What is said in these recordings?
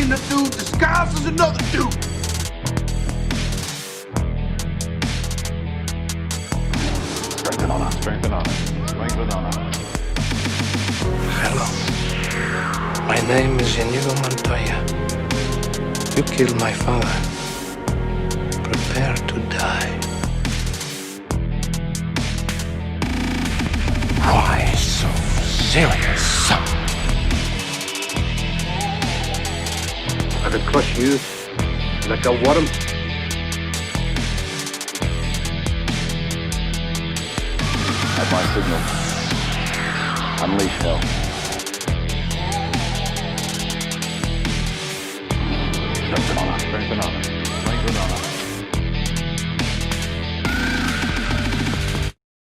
being a dude disguised as another dude. Strength and honor, strength and honor, strength and honor. Hello. My name is Inigo Montoya. You killed my father. Prepare to die. Why so serious? I could crush you like a worm. At my signal, unleash hell. Strength and honor, strength and honor, strength and honor.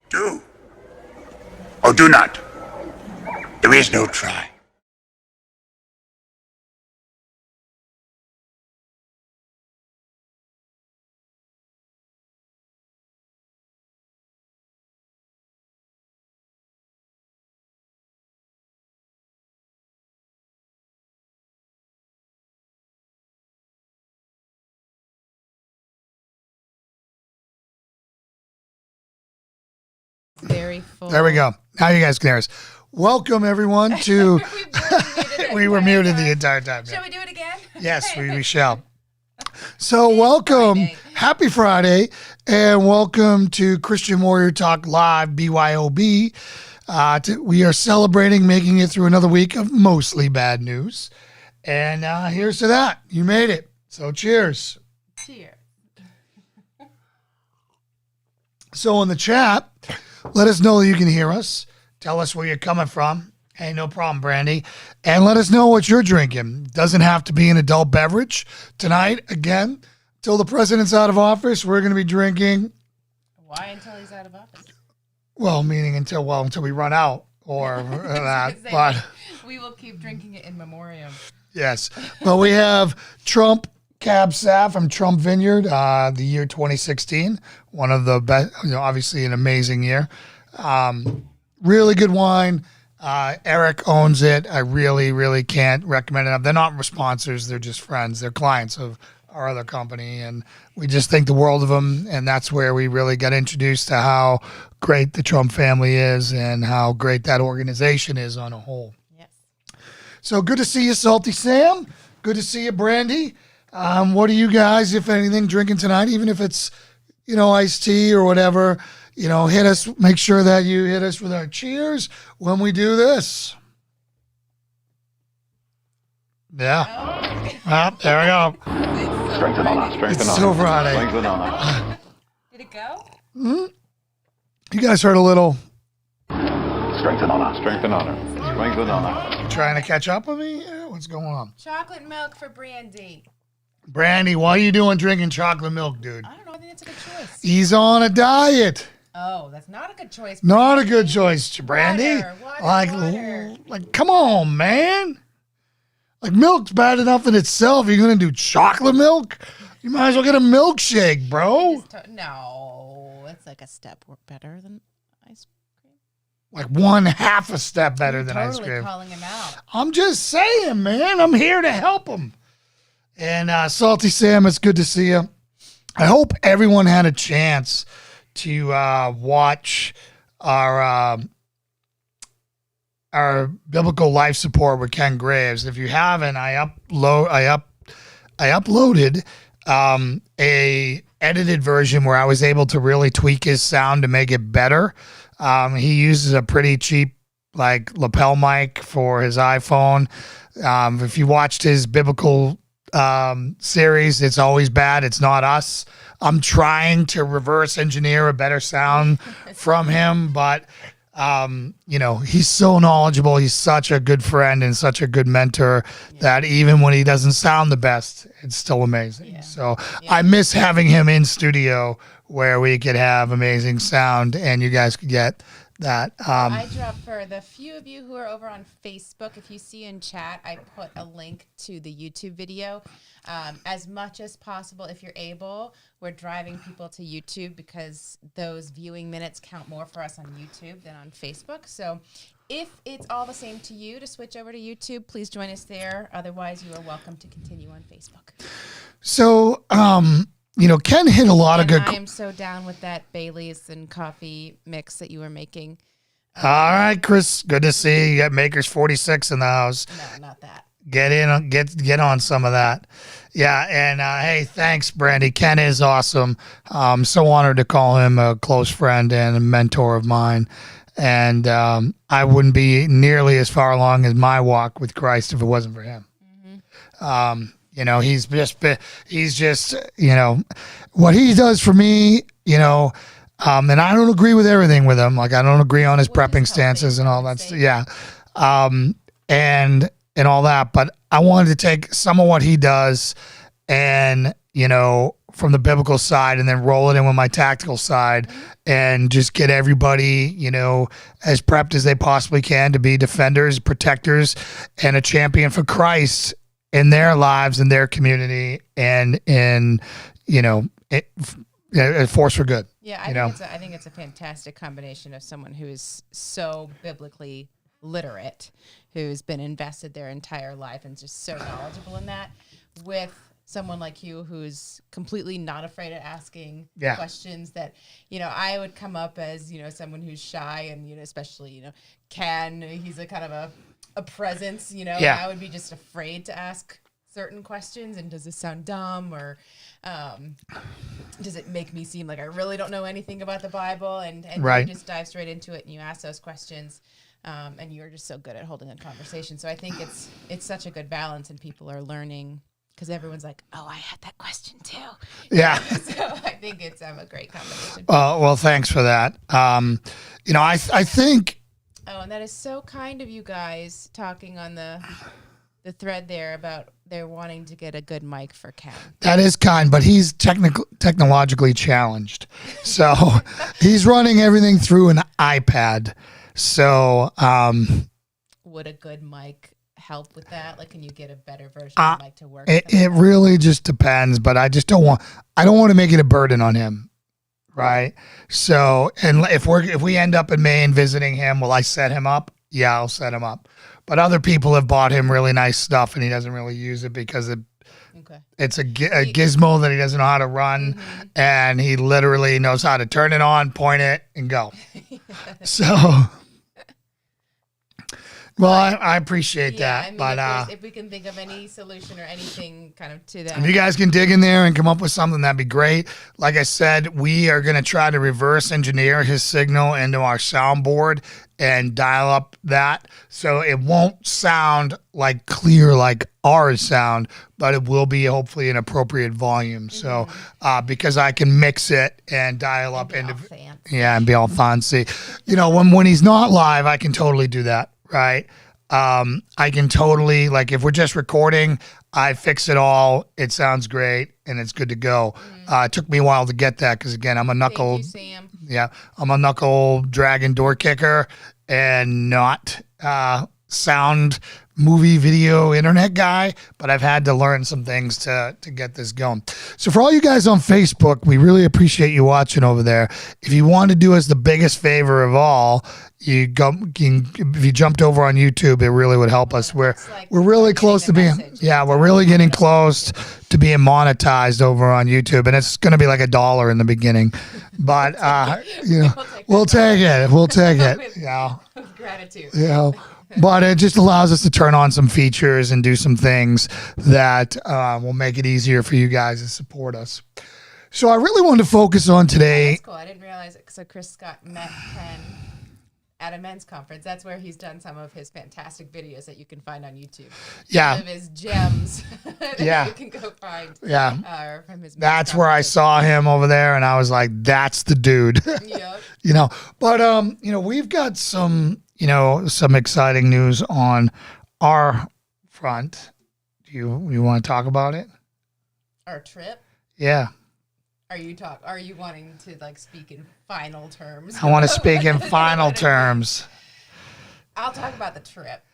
Do or do not. There is no try. Very full. There we go. Now you guys can hear us. Welcome, everyone, to... we were muted the entire time. Shall we do it again? Yes, we shall. So welcome. Friday. Happy Friday, and welcome to Christian Warrior Talk Live, BYOB. We are celebrating making it through another week of mostly bad news. And here's to that. You made it. So cheers. Cheers. So in the chat, let us know that you can hear us. Tell us where you're coming from. Hey, no problem, Brandy. And let us know what you're drinking. Doesn't have to be an adult beverage. Tonight, again, till the president's out of office, we're going to be drinking. Why until he's out of office? Well, meaning until we run out or that. Say, But we will keep drinking it in memoriam. yes. But we have Trump Cab Sav from Trump Vineyard, the year 2016. One of the best, obviously an amazing year. Really good wine. Eric owns it. I really, really can't recommend it enough. They're not sponsors. They're just friends. They're clients of our other company. And we just think the world of them. And that's where we really got introduced to how great the Trump family is and how great that organization is on a whole. Yes. So good to see you, Salty Sam. Good to see you, Brandy. What are you guys, if anything, drinking tonight? Even if it's, iced tea or whatever, hit us. Make sure that you hit us with our cheers when we do this. Yeah. Oh. There we go. Strength and honor, strength and It's honor. so Friday. Strength and honor. Did it go? You guys heard a little Strength and honor, strength and honor, strength and honor. trying to catch up with me? Yeah, what's going on? Chocolate milk for Brandy. Brandy, why are you doing drinking chocolate milk, dude? I don't know. I think that's a good choice. He's on a diet. Oh, that's not a good choice. Not a Brandy. good choice, Brandy. Water. Like, come on, man. Like, milk's bad enough in itself. You're gonna do chocolate milk? You might as well get a milkshake, bro. No, it's like a step better than ice cream. Like one half a step better than ice Totally cream. calling him out. I'm just saying, man. I'm here to help him. And Salty Sam, it's good to see you. I hope everyone had a chance to watch our biblical life support with Ken Graves. If you haven't, I uploaded a edited version where I was able to really tweak his sound to make it better. He uses a pretty cheap lapel mic for his iPhone. If you watched his biblical series, It's Always Bad, It's Not Us. I'm trying to reverse engineer a better sound from him, but he's so knowledgeable. He's such a good friend and such a good mentor that even when he doesn't sound the best, it's still amazing. Yeah. So I miss having him in studio where we could have amazing sound and you guys could get that. I dropped for the few of you who are over on Facebook. If you see in chat, I put a link to the YouTube video. As much as possible, if you're able, we're driving people to YouTube because those viewing minutes count more for us on YouTube than on Facebook. So If it's all the same to you to switch over to YouTube, please join us there. Otherwise, you are welcome to continue on Facebook. So, Ken hit a lot of good. I am so down with that Bailey's and coffee mix that you were making. All right, Chris. Good to see you. You got Makers 46 in the house. No, not that. Get in, get on some of that. Yeah, and hey, thanks, Brandy. Ken is awesome. I'm so honored to call him a close friend and a mentor of mine. And I wouldn't be nearly as far along as my walk with Christ if it wasn't for him. Mm-hmm. He's just what he does for me, and I don't agree with everything with him. Like, I don't agree on his prepping stances and all that stuff. Yeah. And all that. But I wanted to take some of what he does and, from the biblical side and then roll it in with my tactical side and just get everybody, as prepped as they possibly can to be defenders, protectors, and a champion for Christ in their lives, in their community, and in, a force for good. Yeah, I think it's a fantastic combination of someone who is so biblically literate, who's been invested their entire life and just so knowledgeable in that, with someone like you who's completely not afraid of asking questions that, I would come up as, someone who's shy and, especially, Ken, he's a kind of a presence, I would be just afraid to ask certain questions. And does this sound dumb, or does it make me seem like I really don't know anything about the Bible? And right. You just dive straight into it and you ask those questions. And you're just so good at holding a conversation. So I think it's such a good balance, and people are learning because everyone's like, oh, I had that question too. Yeah. So I think it's a great combination. Well, thanks for that. I think. Oh, and that is so kind of you guys talking on the thread there about they're wanting to get a good mic for Ken. That is kind, but he's technologically challenged. So he's running everything through an iPad. So, would a good mic help with that? Like, can you get a better version of the mic to work? It really just depends, but I don't want to make it a burden on him. Right. So, and if we end up in Maine visiting him, will I set him up? Yeah, I'll set him up. But other people have bought him really nice stuff and he doesn't really use it because it's a gizmo that he doesn't know how to run, and he literally knows how to turn it on, point it, and go. So, well, I appreciate that. I mean, but if we can think of any solution or anything kind of to that. If you guys can dig in there and come up with something, that'd be great. Like I said, we are going to try to reverse engineer his signal into our soundboard and dial up that so it won't sound like clear like ours sound, but it will be hopefully an appropriate volume. So because I can mix it and dial up into and be all fancy. When he's not live, I can totally do that. Right. I can totally, like, if we're just recording, I fix it all. It sounds great and it's good to go. It took me a while to get that because, again, I'm a knuckle. Thank you, Sam. Yeah, I'm a knuckle dragon door kicker and not sound movie video internet guy, but I've had to learn some things to get this going. So for all you guys on Facebook, we really appreciate you watching over there. If you want to do us the biggest favor of all, if you jumped over on YouTube, it really would help us. We're really close to being we're really getting close to being monetized over on YouTube, and it's going to be like $1 in the beginning, but we'll take it. With gratitude. But it just allows us to turn on some features and do some things that will make it easier for you guys to support us. So I really wanted to focus on today. That's cool. I didn't realize it. So Chris Scott met Ken at a men's conference. That's where he's done some of his fantastic videos that you can find on YouTube. Yeah. Some of his gems that you can go find. Yeah. From his that's where I saw him over there, and I was like, that's the dude. Yep. But, we've got some exciting news on our front. Do you want to talk about it? Our trip? Yeah. Are you wanting to speak in final terms? I want to speak in final terms. I'll talk about the trip.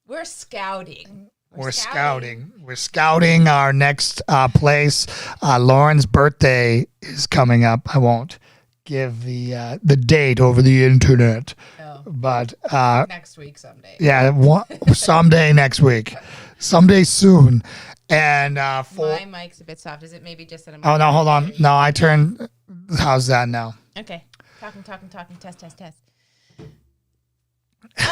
We're scouting. We're scouting our next place. Lauren's birthday is coming up. I won't give the date over the internet. but Next week, someday. yeah, someday next week, someday soon. And My mic's a bit soft. Is it maybe just that I'm... Oh, no, hold on. No, I turned... How's that now? Okay. Talking. Test.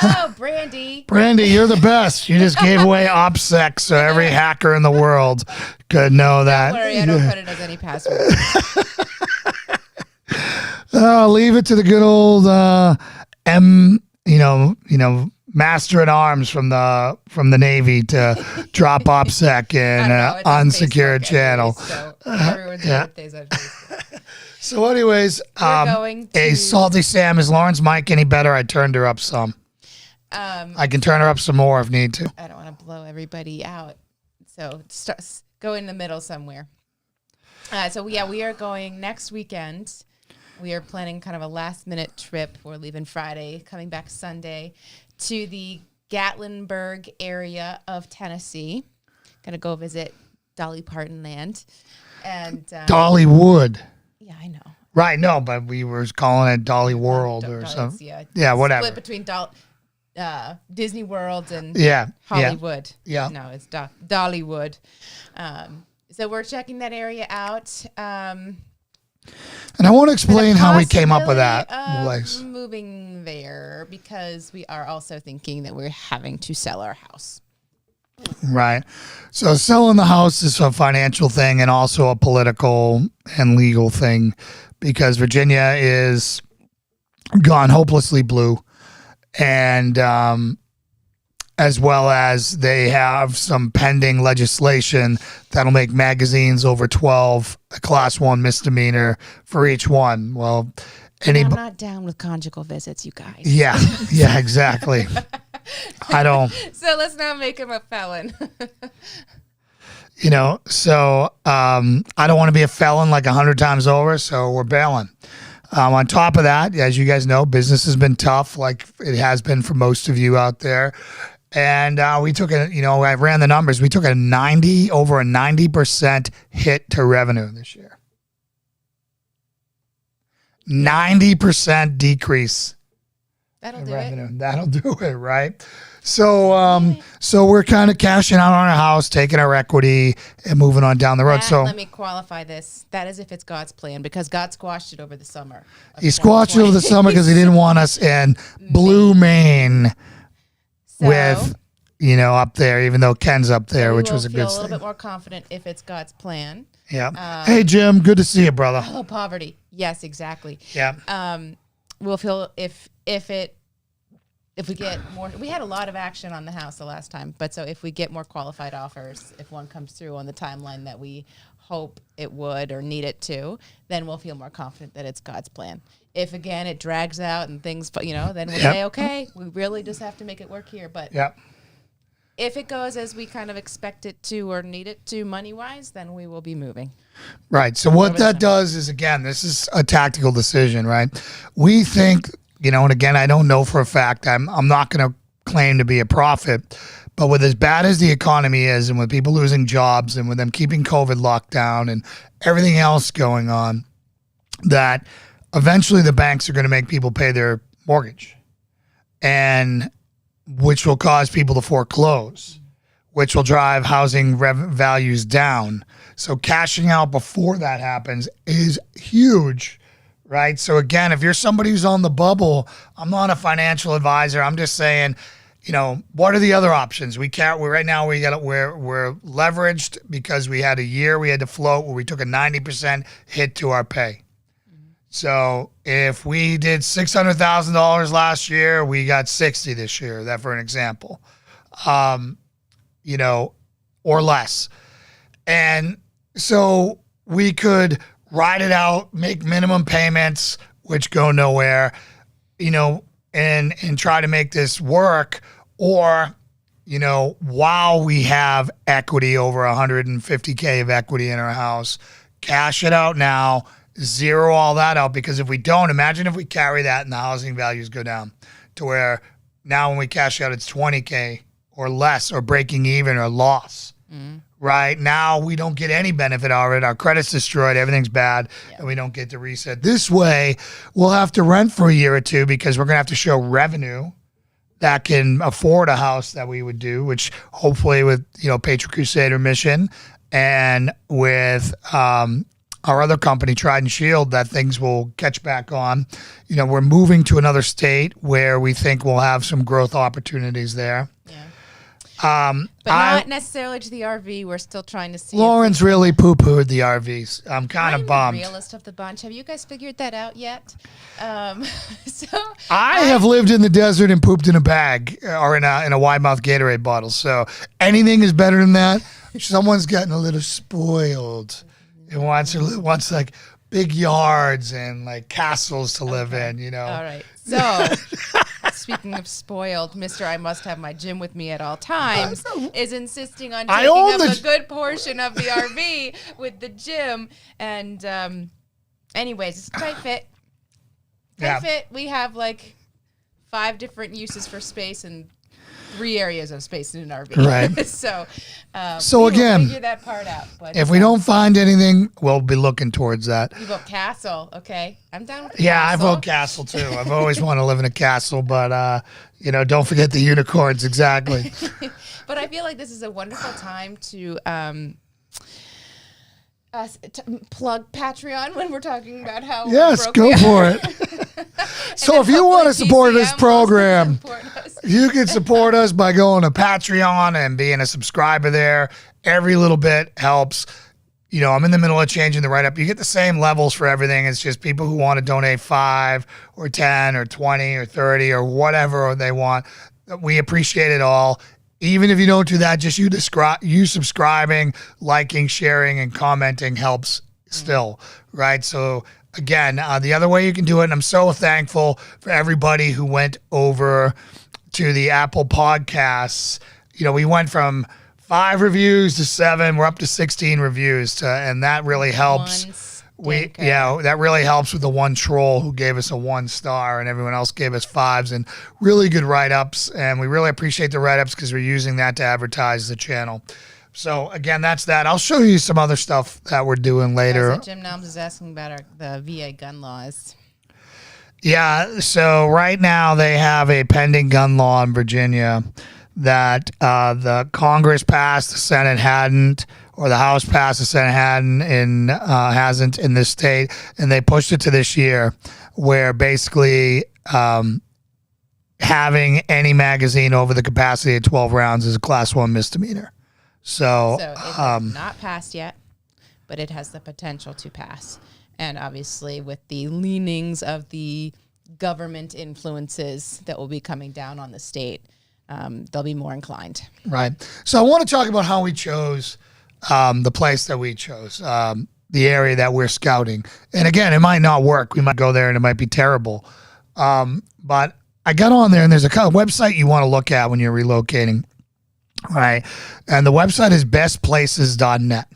Oh, Brandy. Brandy, you're the best. You just gave away OPSEC, so every hacker in the world could know that. Don't worry, I don't put it as any password. Leave it to the good old master at arms from the Navy to drop OPSEC in unsecured Facebook channel. Anyways, so everyone's birthdays on Facebook. So, anyways, going to- a salty Sam, is Lauren's mic any better? I turned her up some. I can turn her up some more if need to. I don't want to blow everybody out, so go in the middle somewhere. We are going next weekend. We are planning kind of a last-minute trip. We're leaving Friday, coming back Sunday, to the Gatlinburg area of Tennessee. Gonna go visit Dolly Parton land. And Dollywood. Yeah, I know. Right, no, but we were calling it Dolly World or something. Yeah, whatever. Split between Disney World and yeah, Hollywood. Yeah. No, it's Dollywood. So we're checking that area out. And I want to explain how we came up with that place. Moving there because we are also thinking that we're having to sell our house. Right. So selling the house is a financial thing and also a political and legal thing because Virginia is gone hopelessly blue. And as well as they have some pending legislation that'll make magazines over 12 a class 1 misdemeanor for each one. Well, I'm not down with conjugal visits, you guys. Yeah, exactly. I don't. So let's not make him a felon. So I don't want to be a felon like 100 times over, so we're bailing. On top of that, as you guys know, business has been tough, like it has been for most of you out there. And we took I ran the numbers. We took over a 90% hit to revenue this year. 90% decrease. That'll do revenue. it. That'll do it, right? So we're kind of cashing out on our house, taking our equity, and moving on down the road. Let me qualify this. That is if it's God's plan, because God squashed it over the summer. He squashed it over the summer because he didn't want us in Blue Maine with, up there, even though Ken's up there, which was a good thing. We'll feel a little bit more confident if it's God's plan. Yeah. Hey, Jim, good to see you, brother. Oh, poverty. Yes, exactly. Yeah. We'll feel if we get more. We had a lot of action on the house the last time, but so if we get more qualified offers, if one comes through on the timeline that we hope it would or need it to, then we'll feel more confident that it's God's plan. If again it drags out and things, then we'll say, okay, we really just have to make it work here. But if it goes as we kind of expect it to or need it to money-wise, then we will be moving. Right. So what that does is, again, this is a tactical decision, right? We think, and again, I don't know for a fact, I'm not going to claim to be a prophet, but with as bad as the economy is and with people losing jobs and with them keeping COVID locked down and everything else going on, that eventually the banks are going to make people pay their mortgage, and which will cause people to foreclose, which will drive housing values down. So cashing out before that happens is huge, right? So again, if you're somebody who's on the bubble, I'm not a financial advisor. I'm just saying, what are the other options? We're leveraged because we had a year we had to float where we took a 90% hit to our pay. So if we did $600,000 last year, we got 60 this year, that for an example, or less. And so we could ride it out, make minimum payments, which go nowhere, and try to make this work. Or, while we have equity, over 150K of equity in our house, cash it out now, zero all that out, because if we don't, imagine if we carry that and the housing values go down to where now when we cash out, it's 20K or less or breaking even or loss, right? Now we don't get any benefit out of it. Our credit's destroyed. Everything's bad, and we don't get to reset. This way, we'll have to rent for a year or two because we're going to have to show revenue that can afford a house that we would do, which hopefully with, Patriot Crusader Mission and with our other company, Trident Shield, that things will catch back on. We're moving to another state where we think we'll have some growth opportunities there. Yeah. But not necessarily to the RV. We're still trying to see. Lawrence really poo-pooed the RVs. I'm kind of bummed. I'm the realist of the bunch. Have you guys figured that out yet? I have lived in the desert and pooped in a bag or in a wide mouth Gatorade bottle. So anything is better than that. Someone's gotten a little spoiled and wants like big yards and like castles to live in. All right. So speaking of spoiled, Mr. I must have my gym with me at all times is insisting on taking up a good portion of the RV with the gym. And anyways, it's tight fit. Fit. We have like 5 different uses for space and 3 areas of space in an RV. Right. So again, we'll figure that part out. But if we don't find anything, we'll be looking towards that. You vote castle, okay? I'm down with castle. I vote castle too. I've always wanted to live in a castle, but don't forget the unicorns. Exactly. But I feel like this is a wonderful time to plug Patreon when we're talking about how go for it. So if you want to support this program, you can support us by going to Patreon and being a subscriber there. Every little bit helps. I'm in the middle of changing the write-up. You get the same levels for everything. It's just people who want to donate 5 or 10 or 20 or 30 or whatever they want. We appreciate it all. Even if you don't do that, just you subscribing, liking, sharing, and commenting helps still, right? So again, the other way you can do it, and I'm so thankful for everybody who went over to the Apple Podcasts. We went from 5 reviews to 7. We're up to 16 reviews, and that really helps. That really helps with the one troll who gave us a 1 star and everyone else gave us 5s and really good write-ups. And we really appreciate the write-ups because we're using that to advertise the channel. So again, that's that. I'll show you some other stuff that we're doing later. Jim Nelms is asking about the VA gun laws. Yeah. So right now they have a pending gun law in Virginia that the Congress passed, the Senate hadn't, or the House passed, the Senate hasn't in this state, and they pushed it to this year, where basically having any magazine over the capacity of 12 rounds is a Class 1 misdemeanor. So it has not passed yet, but it has the potential to pass. And obviously with the leanings of the government influences that will be coming down on the state, they'll be more inclined. Right. So I want to talk about how we chose the place that we chose, the area that we're scouting. And again, it might not work. We might go there and it might be terrible. But I got on there and there's a website you want to look at when you're relocating. Right. And the website is bestplaces.net.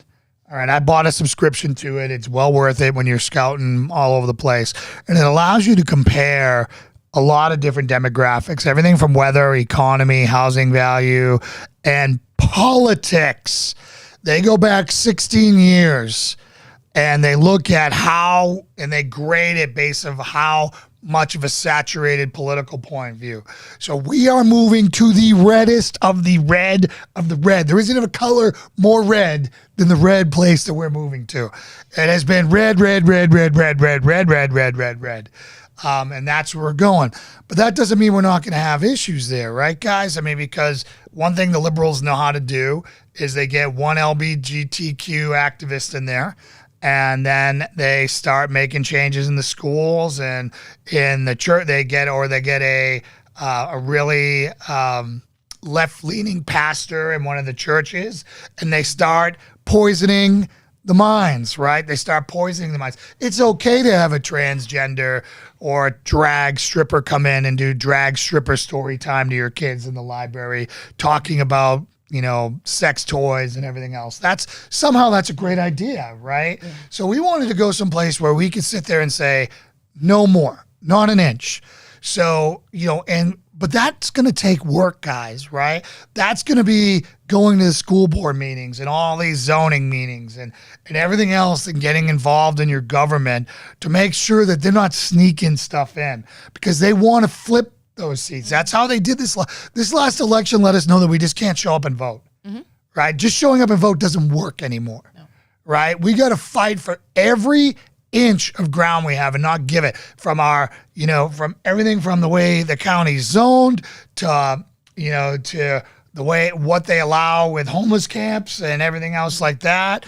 All right. I bought a subscription to it. It's well worth it when you're scouting all over the place. And it allows you to compare a lot of different demographics, everything from weather, economy, housing value, and politics. They go back 16 years and they look at and they grade it based on how much of a saturated political point of view. So we are moving to the reddest of the red of the red. There isn't a color more red than the red place that we're moving to. It has been red. And that's where we're going. But that doesn't mean we're not going to have issues there, right, guys? I mean, because one thing the liberals know how to do is they get one LGBTQ activist in there, and then they start making changes in the schools and in the church. They get a really left-leaning pastor in one of the churches, and they start poisoning the minds, right? They start poisoning the minds. It's okay to have a transgender or a drag stripper come in and do drag stripper story time to your kids in the library, talking about, sex toys and everything else. That's a great idea, right? Yeah. So we wanted to go someplace where we could sit there and say, no more, not an inch. So, but that's going to take work, guys, right? That's going to be going to the school board meetings and all these zoning meetings and everything else and getting involved in your government to make sure that they're not sneaking stuff in because they want to flip those seats. That's how they did this. This last election let us know that we just can't show up and vote, right? Just showing up and vote doesn't work anymore, right? We got to fight for every inch of ground we have and not give it from our, from everything from the way the county's zoned to, to the way what they allow with homeless camps and everything else like that,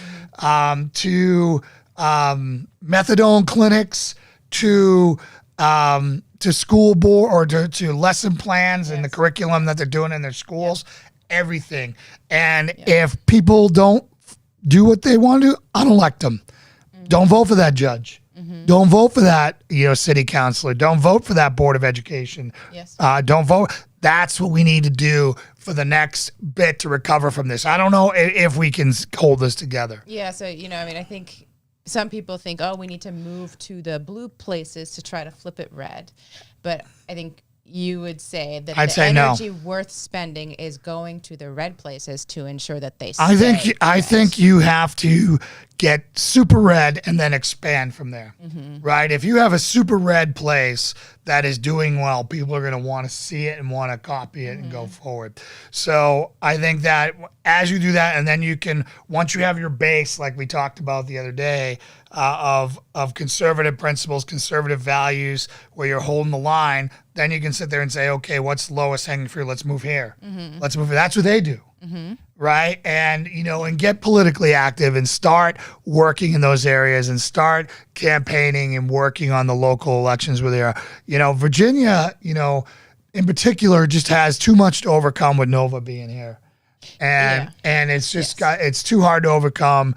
to methadone clinics, to school board or to lesson plans and the curriculum that they're doing in their schools, everything. And if people don't do what they want to do, unelect them. Don't vote for that judge. Don't vote for that, city councilor. Don't vote for that board of education. Yes. Don't vote. That's what we need to do for the next bit to recover from this. I don't know if we can hold this together. Yeah. So, I think some people think, oh, we need to move to the blue places to try to flip it red. But I think you would say that I'd the say no. energy worth spending is going to the red places to ensure that they stay. I think you have to get super red and then expand from there, right? If you have a super red place that is doing well, people are going to want to see it and want to copy it and go forward. So I think that as you do that, and then you can, once you have your base, like we talked about the other day, of conservative principles, conservative values, where you're holding the line, then you can sit there and say, okay, what's the lowest hanging fruit? Let's move here. Let's move here. That's what they do. Right. And, and get politically active and start working in those areas and start campaigning and working on the local elections where they are. Virginia, in particular, just has too much to overcome with Nova being here. And it's just it's too hard to overcome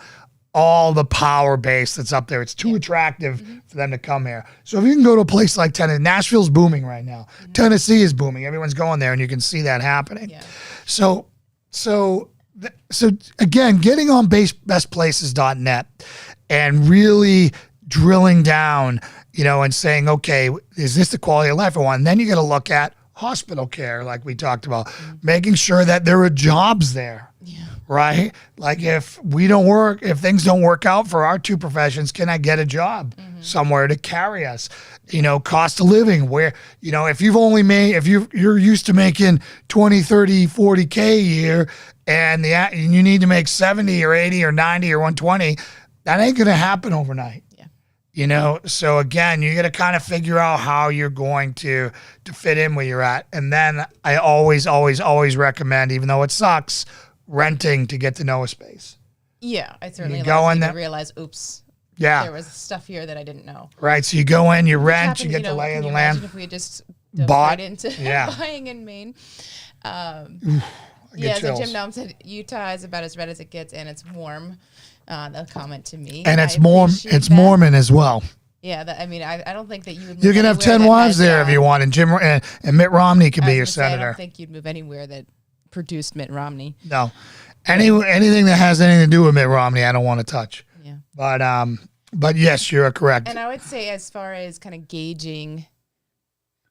all the power base that's up there. It's too attractive for them to come here. So if you can go to a place like Tennessee, Nashville's booming right now. Tennessee is booming. Everyone's going there and you can see that happening. Yeah. So again, getting on bestplaces.net and really drilling down, and saying, okay, is this the quality of life I want? And then you got to look at hospital care, like we talked about, making sure that there are jobs there, right? Like if things don't work out for our two professions, can I get a job somewhere to carry us? Cost of living where, if you're used to making 20, 30, 40K a year and you need to make 70 or 80 or 90 or 120, that ain't going to happen overnight. So again, you got to kind of figure out how you're going to fit in where you're at. And then I always, always, always recommend, even though it sucks, renting to get to know a space. Yeah, I certainly allows me to realize, oops, there was stuff here that I didn't know. Right, so you go in, you rent, you get the lay of the land. If we had just bought into buying in Maine. So Jim Nelm said Utah is about as red as it gets, and it's warm. They'll comment to me. And it's Mormon as well. Yeah, I don't think that you would move. You can have 10 wives there if you want, and Mitt Romney could be your senator. I don't think you'd move anywhere that produced Mitt Romney. No. Anything that has anything to do with Mitt Romney, I don't want to touch. Yeah. But yes, you're correct. And I would say, as far as kind of gauging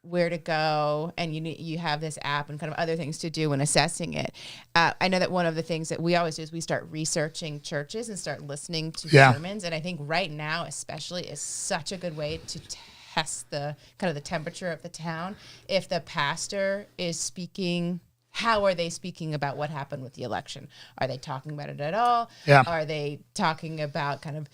where to go, and you have this app and kind of other things to do when assessing it. I know that one of the things that we always do is we start researching churches and start listening to sermons. And I think right now, especially, is such a good way to test the kind of the temperature of the town. If the pastor is speaking, how are they speaking about what happened with the election? Are they talking about it at all? Yeah. Are they talking about kind of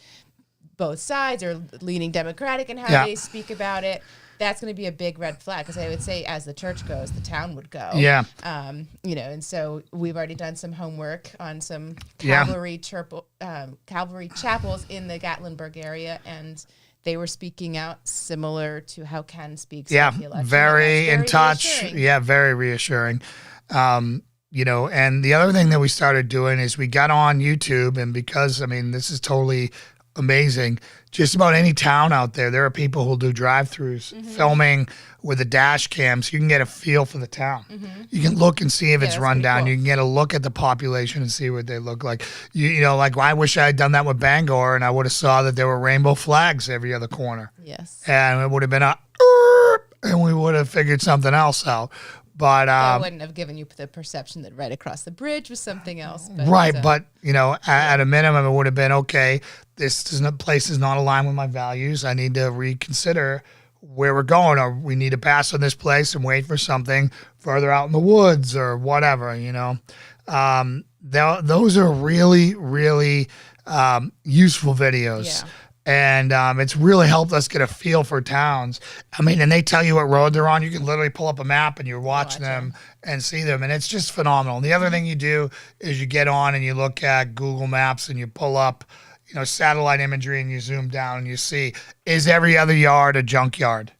both sides or leaning Democratic in how they speak about it? That's going to be a big red flag, because I would say, as the church goes, the town would go. Yeah. And so we've already done some homework on some cavalry chapels in the Gatlinburg area, and they were speaking out similar to how Ken speaks. Yeah, the election. Very in touch. Yeah, very reassuring. And the other thing that we started doing is we got on YouTube, and because, this is totally amazing. Just about any town out there are people who'll do drive-throughs, filming with the dash cams. You can get a feel for the town. You can look and see if it's run down. Cool. You can get a look at the population and see what they look like. Like I wish I had done that with Bangor, and I would have saw that there were rainbow flags every other corner. Yes. And it would have been and we would have figured something else out. But that wouldn't have given you the perception that right across the bridge was something else. But right, but at a minimum, it would have been okay. Place is not aligned with my values. I need to reconsider where we're going, or we need to pass on this place and wait for something further out in the woods or whatever. Those are really, really useful videos. Yeah. And it's really helped us get a feel for towns. I mean, and they tell you what road they're on. You can literally pull up a map and you're watching them and see them. And it's just phenomenal. And the other thing you do is you get on and you look at Google Maps and you pull up, satellite imagery and you zoom down and you see, is every other yard a junkyard?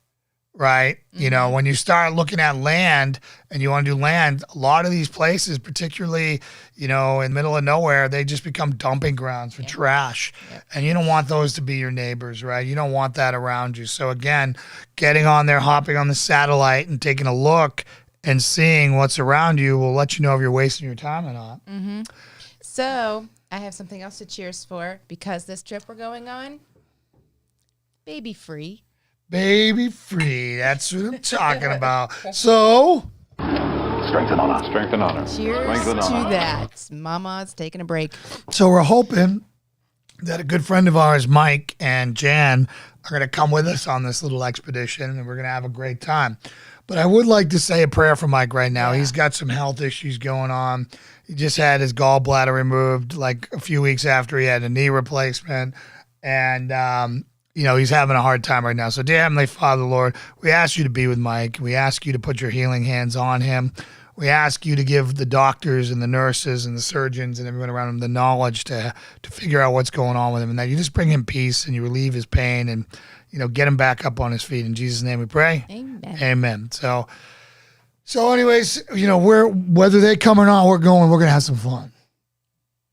Right? When you start looking at land and you want to do land, a lot of these places, particularly, in the middle of nowhere, they just become dumping grounds for trash. Yep. And you don't want those to be your neighbors, right? You don't want that around you. So again, getting on there, hopping on the satellite and taking a look and seeing what's around you will let you know if you're wasting your time or not. Mm-hmm. So I have something else to cheers for, because this trip we're going on, baby free. Baby free. That's what I'm talking about. So, Strength and honor. Strength and honor. Cheers to that. Mama's taking a break. So we're hoping that a good friend of ours, Mike and Jan, are going to come with us on this little expedition, and we're going to have a great time. But I would like to say a prayer for Mike right now. Yeah. He's got some health issues going on. He just had his gallbladder removed like a few weeks after he had a knee replacement. And, he's having a hard time right now. So, dear Heavenly Father, Lord, we ask you to be with Mike. We ask you to put your healing hands on him. We ask you to give the doctors and the nurses and the surgeons and everyone around him the knowledge to figure out what's going on with him, and that you just bring him peace and you relieve his pain and, get him back up on his feet. In Jesus' name we pray. Amen. Amen. So anyways, whether they come or not, we're going to have some fun.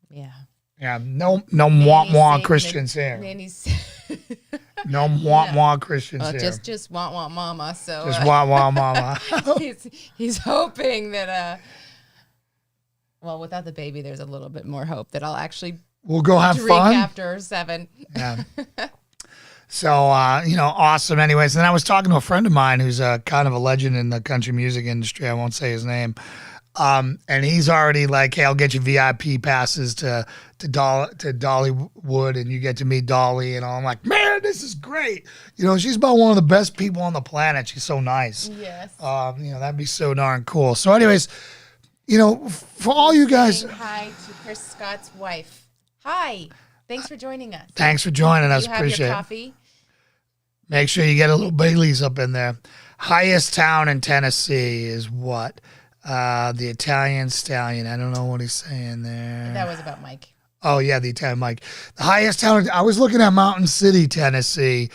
Yeah. Yeah. No wah Christians here. No wah Christians here. Just want mama. So just wah mama. he's hoping that without the baby, there's a little bit more hope that I'll actually we'll go have drink fun after 7. Yeah. So awesome. Anyways, then I was talking to a friend of mine who's kind of a legend in the country music industry. I won't say his name. And he's already like, hey, I'll get you VIP passes to Dollywood, and you get to meet Dolly and all. I'm like, man, this is great. She's about one of the best people on the planet. She's so nice. Yes. That'd be so darn cool. So anyways, for all you guys. Saying hi to Chris Scott's wife. Hi. Thanks for joining us. Thanks for joining us. You have Appreciate your it. coffee? Make sure you get a little Bailey's up in there. Highest town in Tennessee is what? The Italian Stallion. I don't know what he's saying there. That was about Mike. Oh, yeah, the Italian Mike. The highest town, I was looking at Mountain City, Tennessee,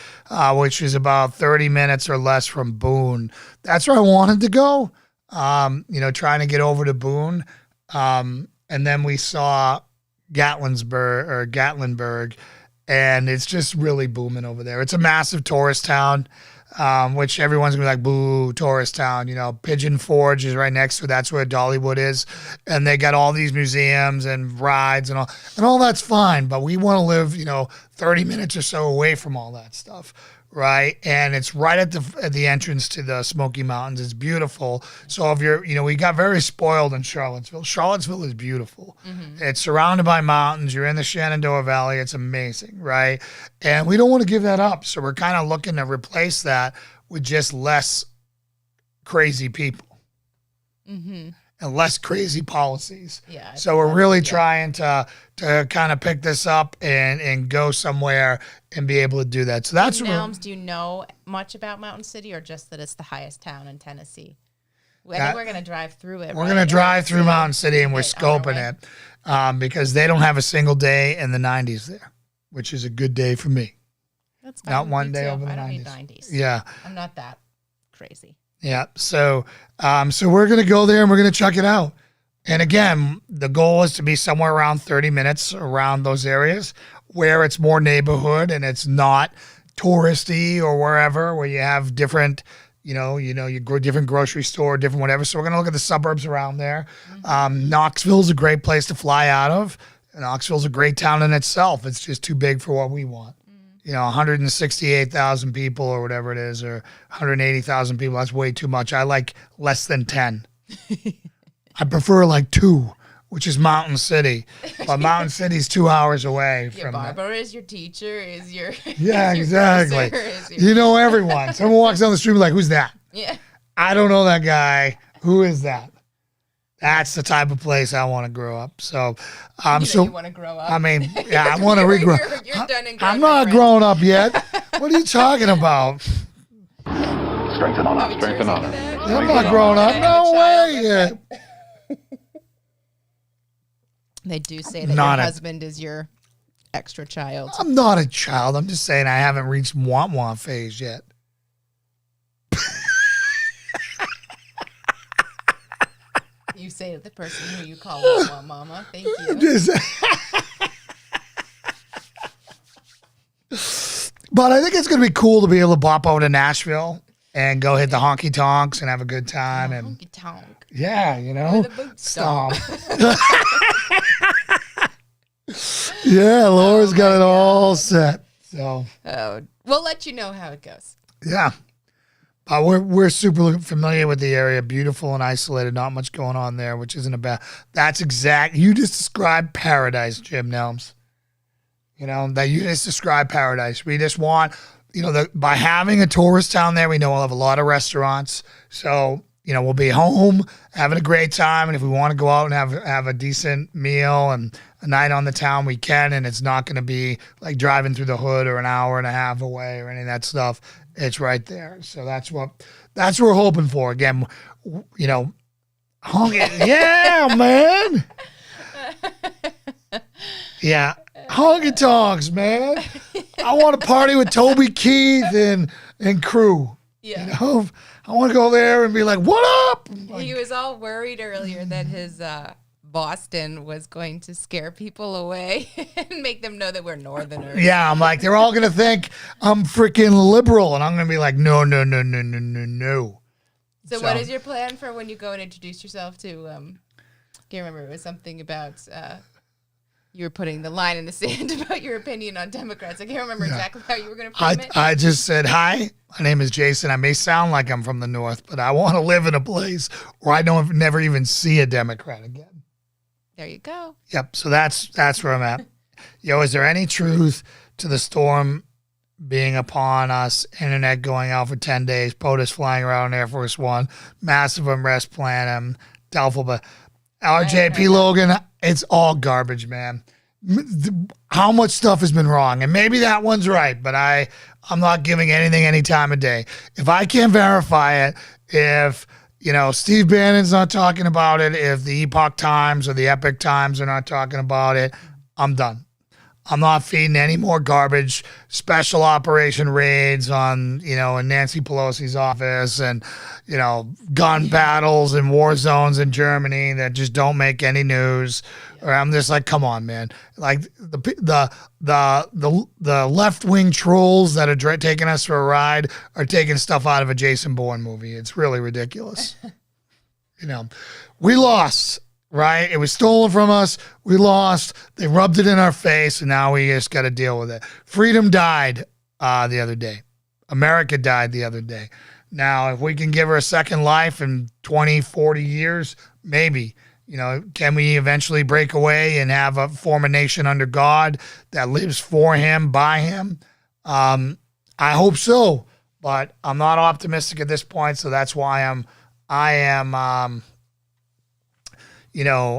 which is about 30 minutes or less from Boone. That's where I wanted to go, trying to get over to Boone. And then we saw Gatlinburg, and it's just really booming over there. It's a massive tourist town. Which everyone's gonna be like, boo, tourist town. Pigeon Forge is right next to it. That's where Dollywood is, and they got all these museums and rides and all that's fine. But we want to live, 30 minutes or so away from all that stuff, right? And it's right at the entrance to the Smoky Mountains. It's beautiful. So if you're, we got very spoiled in Charlottesville. Charlottesville is beautiful. Mm-hmm. It's surrounded by mountains. You're in the Shenandoah Valley. It's amazing, right? And we don't want to give that up. So we're kind of looking to replace that with just less crazy people. Mm-hmm. And less crazy policies. Yeah. So we're really trying to kind of pick this up and go somewhere and be able to do that. So that's Nelms, do you know much about Mountain City, or just that it's the highest town in Tennessee? I think we're going to drive through it. We're going to drive through Mountain City, and we're scoping it because they don't have a single day in the 90s there, which is a good day for me. That's fine. Not one day over the 90s. I don't need 90s. Yeah. I'm not that crazy. Yeah. So we're going to go there and we're going to check it out. And again, the goal is to be somewhere around 30 minutes around those areas where it's more neighborhood and it's not touristy or wherever, where you have different, you grow different grocery store, different whatever. So we're going to look at the suburbs around there. Mm-hmm. Knoxville's a great place to fly out of. Knoxville's a great town in itself. It's just too big for what we want. 168,000 people or whatever it is, or 180,000 people. That's way too much. I like less than 10. I prefer like 2, which is Mountain City. But Mountain City's 2 hours away Your from barber is your teacher, is your Yeah, your exactly. grocer, is your- You know everyone. Someone walks down the street, like, who's that? Yeah. I don't know that guy. Who is that? That's the type of place I want to grow up. So, You want to grow up. I mean, yeah, I want to regrow. You're done and I'm grown, not my grown up yet. What are you talking about? Strength and honor. Strength and honor. I'm not grown up. No way yet. They do say that Not your a- husband is your extra child. I'm not a child. I'm just saying I haven't reached want phase yet. You say to the person who you call Mama, Mama. Thank you. But I think it's going to be cool to be able to bop over to Nashville and go hit the honky tonks and have a good time. And Honky tonk. yeah, With a boot stomp. Yeah, Laura's got it all set. So Oh, we'll let you know how it goes. yeah. But we're super familiar with the area, beautiful and isolated, not much going on there, which isn't a bad. That's exact. You just described paradise, Jim Nelms. That you just described paradise. We just want, by having a tourist town there, we know we'll have a lot of restaurants. So, we'll be home having a great time. And if we want to go out and have a decent meal and a night on the town, we can. And it's not going to be like driving through the hood or an hour and a half away or any of that stuff. It's right there. So that's what we're hoping for. Again, yeah, man. Yeah. Honky tonks, man. I want to party with Toby Keith and crew. Yeah. I want to go there and be like, what up? He was all worried earlier that his Boston was going to scare people away and make them know that we're Northerners. Yeah, I'm like, they're all going to think I'm freaking liberal. And I'm going to be like, no. So what is your plan for when you go and introduce yourself to, can't remember, it was something about, you were putting the line in the sand about your opinion on Democrats. I can't remember exactly how you were going to frame it. I just said, hi, my name is Jason. I may sound like I'm from the North, but I want to live in a place where I don't never even see a Democrat again. There you go. Yep. So that's where I'm at. Is there any truth to the storm being upon us, internet going out for 10 days, POTUS flying around Air Force One, massive unrest plan, doubtful, but RJP Logan, it's all garbage, man. How much stuff has been wrong? And maybe that one's right, but I'm not giving anything any time of day. If I can't verify it, if Steve Bannon's not talking about it, if the Epoch Times or the Epic Times are not talking about it, I'm done. I'm not feeding any more garbage, special operation raids on, in Nancy Pelosi's office and, gun battles and war zones in Germany that just don't make any news. Or I'm just like, come on, man. Like the left-wing trolls that are taking us for a ride are taking stuff out of a Jason Bourne movie. It's really ridiculous. We lost. Right? It was stolen from us. We lost. They rubbed it in our face, and now we just got to deal with it. Freedom died the other day. America died the other day. Now, if we can give her a second life in 20, 40 years, maybe. Can we eventually break away and form a nation under God that lives for him, by him? I hope so, but I'm not optimistic at this point, so that's why I am I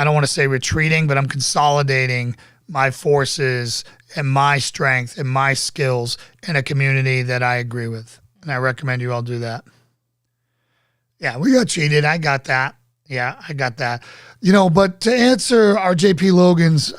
don't want to say retreating, but I'm consolidating my forces and my strength and my skills in a community that I agree with. And I recommend you all do that. Yeah, we got cheated. I got that. Yeah, I got that. But to answer RJP Logan's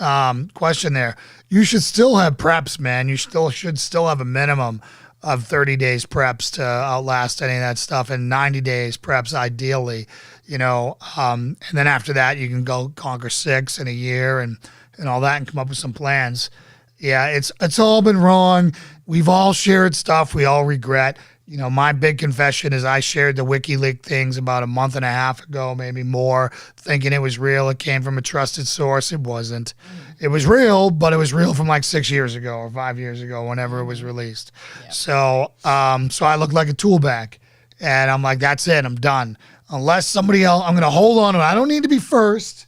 question there, you should still have preps, man. You should still have a minimum of 30 days preps to outlast any of that stuff, and 90 days preps ideally, and then after that you can go conquer 6 in a year and all that and come up with some plans. Yeah, it's all been wrong. We've all shared stuff we all regret. My big confession is I shared the WikiLeaks things about a month and a half ago, maybe more, thinking it was real. It came from a trusted source. It wasn't. It was real, but it was real from like 6 years ago or 5 years ago, whenever it was released. Yep. So I looked like a tool bag, and I'm like, that's it. I'm done. Unless somebody else, I'm going to hold on to it. I don't need to be first.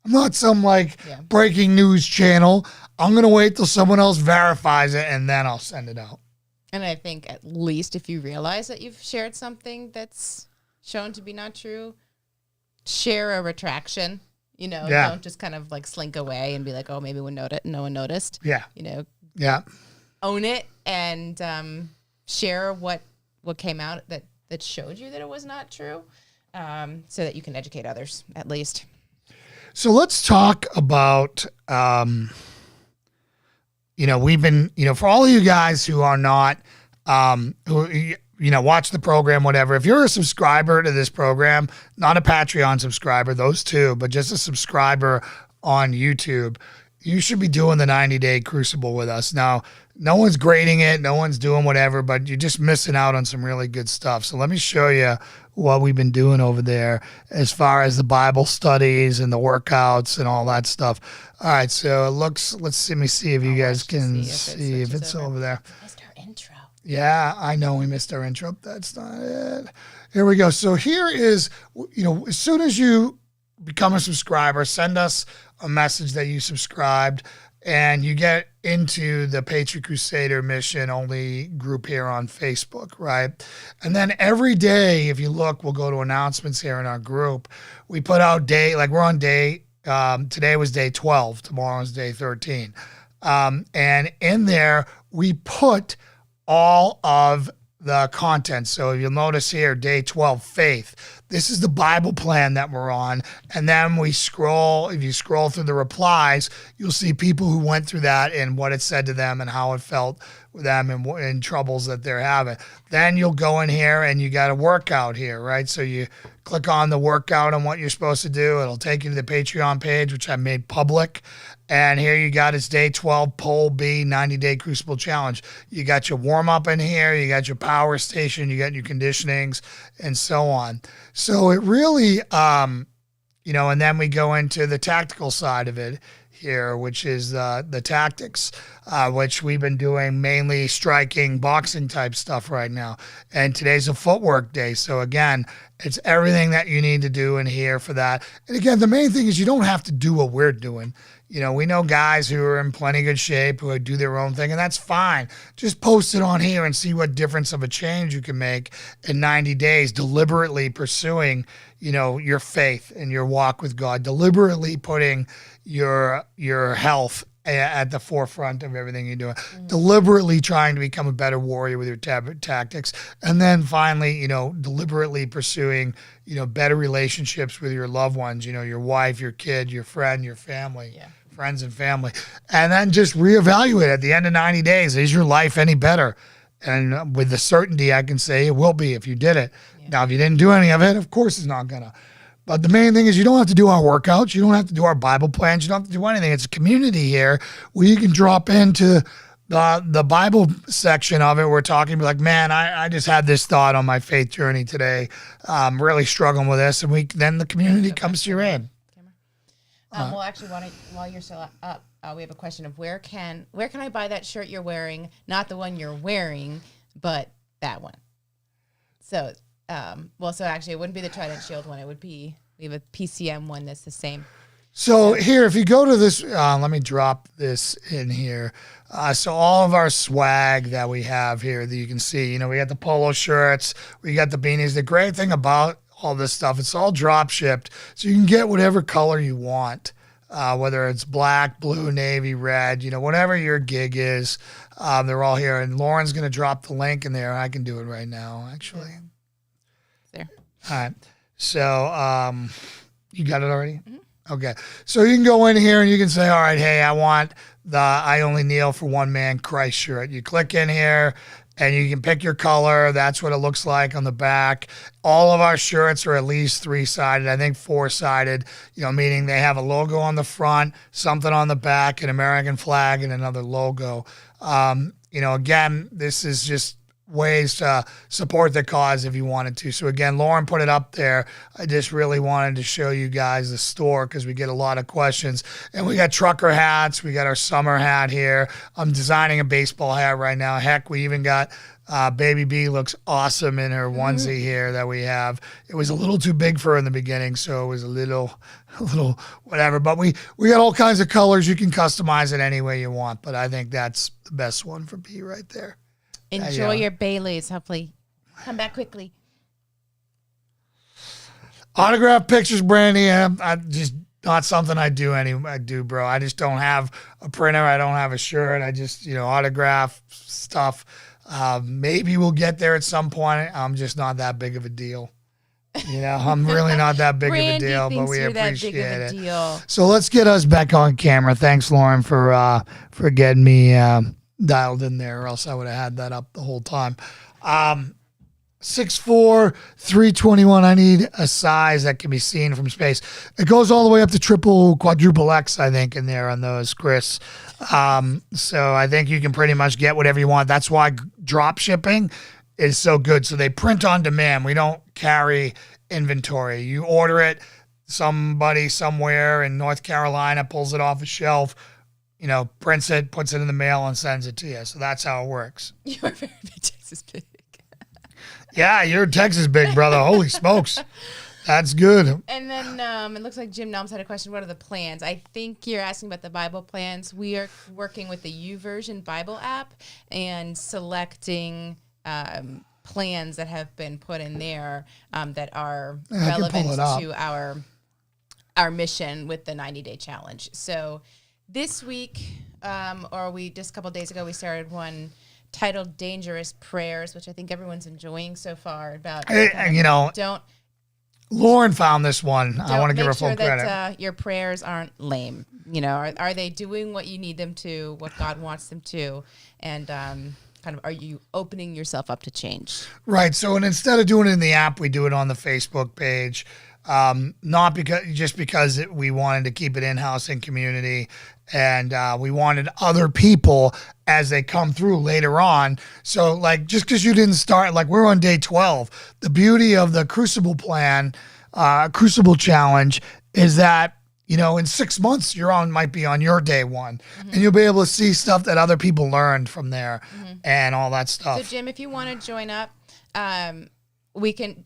I'm not some breaking news channel. I'm going to wait till someone else verifies it, and then I'll send it out. And I think at least if you realize that you've shared something that's shown to be not true, share a retraction. Don't just kind of slink away and be like, oh, maybe no one noticed. Yeah. Yeah. Own it and share what came out that showed you that it was not true, so that you can educate others at least. So let's talk about, we've been, for all of you guys who are not, who, watch the program, whatever. If you're a subscriber to this program, not a Patreon subscriber, those two, but just a subscriber on YouTube, you should be doing the 90-day Crucible with us. Now, no one's grading it, no one's doing whatever, but you're just missing out on some really good stuff. So let me show you what we've been doing over there as far as the Bible studies and the workouts and all that stuff. All right, so it looks, let me see if you guys can see if it's over there. Missed our intro. Yeah, I know we missed our intro. That's not it. Here we go. So here is, as soon as you become a subscriber, send us a message that you subscribed, and you get into the Patriot Crusader Mission only group here on Facebook, right? And then every day, if you look, we'll go to announcements here in our group. We put out we're on day, today was day 12, tomorrow is day 13. And in there, we put all of the content. So you'll notice here, day 12, faith. This is the Bible plan that we're on. And then if you scroll through the replies, you'll see people who went through that and what it said to them and how it felt with them and troubles that they're having. Then you'll go in here and you got a workout here, right? So you click on the workout and what you're supposed to do. It'll take you to the Patreon page, which I made public. And here you got it's day 12, Pole B, 90-day Crucible Challenge. You got your warm-up in here. You got your power station. You got your conditionings and so on. So it really, and then we go into the tactical side of it here, which is the tactics, which we've been doing mainly striking, boxing type stuff right now. And today's a footwork day. So again, it's everything that you need to do in here for that. And again, the main thing is you don't have to do what we're doing. We know guys who are in plenty good shape who do their own thing, and that's fine. Just post it on here and see what difference of a change you can make in 90 days, deliberately pursuing, your faith and your walk with God, deliberately putting your health at the forefront of everything you're doing, deliberately trying to become a better warrior with your tactics, and then finally, deliberately pursuing, better relationships with your loved ones, your wife, your kid, your friend, your family, friends and family, and then just reevaluate at the end of 90 days. Is your life any better? And with the certainty, I can say it will be if you did it. Yeah. Now, if you didn't do any of it, of course it's not gonna. But the main thing is you don't have to do our workouts. You don't have to do our Bible plans. You don't have to do anything. It's a community here where you can drop into the Bible section of it. We're talking like, man, I just had this thought on my faith journey today. I'm really struggling with this. And then the community comes to your aid. Well, actually, while you're still up, we have a question of where can I buy that shirt you're wearing? Not the one you're wearing, but that one. So, so actually, it wouldn't be the Trident Shield one. It would be, we have a PCM one that's the same. So here, if you go to this, let me drop this in here. So all of our swag that we have here that you can see, we got the polo shirts, we got the beanies. The great thing about all this stuff, it's all drop shipped. So you can get whatever color you want, whether it's black, blue, navy, red, whatever your gig is. They're all here. And Lauren's going to drop the link in there. I can do it right now, actually. There. All right. So you got it already? Mm-hmm. Okay. So you can go in here and you can say, all right, hey, I want the I Only Kneel for One Man Christ shirt. You click in here and you can pick your color. That's what it looks like on the back. All of our shirts are at least 3-sided, I think 4-sided, meaning they have a logo on the front, something on the back, an American flag, and another logo. Again, this is just ways to support the cause if you wanted to. So again, Lauren put it up there. I just really wanted to show you guys the store because we get a lot of questions. And we got trucker hats. We got our summer hat here. I'm designing a baseball hat right now. Heck, we even got Baby B looks awesome in her onesie here that we have. It was a little too big for her in the beginning, so it was a little whatever. But we got all kinds of colors. You can customize it any way you want. But I think that's the best one for B right there. Enjoy your Baileys. Hopefully, come back quickly. Autograph pictures, Brandy. I just not something I do, bro. I just don't have a printer. I don't have a shirt. I just autograph stuff. Maybe we'll get there at some point. I'm just not that big of a deal. I'm really not that big of a deal, but we appreciate it. Deal. So let's get us back on camera. Thanks, Lauren, for getting me dialed in there, or else I would have had that up the whole time. 6'4", 321. I need a size that can be seen from space. It goes all the way up to triple, quadruple X, I think, in there on those, Chris. So I think you can pretty much get whatever you want. That's why drop shipping is so good. So they print on demand. We don't carry inventory. You order it, somebody somewhere in North Carolina pulls it off a shelf, prints it, puts it in the mail, and sends it to you. So that's how it works. You are very big, Texas big. Yeah, you're Texas big, brother. Holy smokes. That's good. And then it looks like Jim Nelms had a question. What are the plans? I think you're asking about the Bible plans. We are working with the YouVersion Bible app and selecting plans that have been put in there that are relevant to our mission with the 90-day challenge. So this week, or just a couple of days ago, we started one titled Dangerous Prayers, which I think everyone's enjoying so far. About Lauren found this one. I want to give her full credit. That your prayers aren't lame. Are they doing what you need them to, what God wants them to, and are you opening yourself up to change? Right. So, and instead of doing it in the app, we do it on the Facebook page. Not because we wanted to keep it in-house in community, and we wanted other people as they come through later on. So just because you didn't start, we're on day 12, the beauty of the Crucible plan, Crucible challenge is that, in 6 months might be on your day one, and you'll be able to see stuff that other people learned from there and all that stuff. So Jim, if you want to join up, we can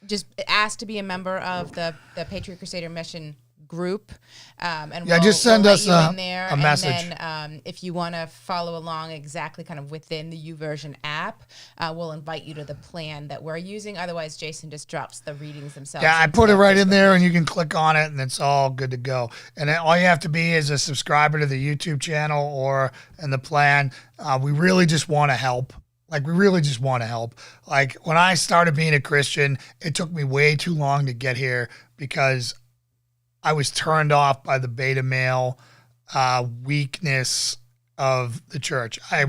just ask to be a member of the Patriot Crusader Mission group, and just send us a message. And then if you want to follow along exactly kind of within the YouVersion app, we'll invite you to the plan that we're using. Otherwise, Jason just drops the readings themselves. Yeah, I put it right in there, and you can click on it, and it's all good to go. And then all you have to be is a subscriber to the YouTube channel or in the plan. We really just want to help. We really just want to help. When I started being a Christian, it took me way too long to get here because I was turned off by the beta male weakness of the church. I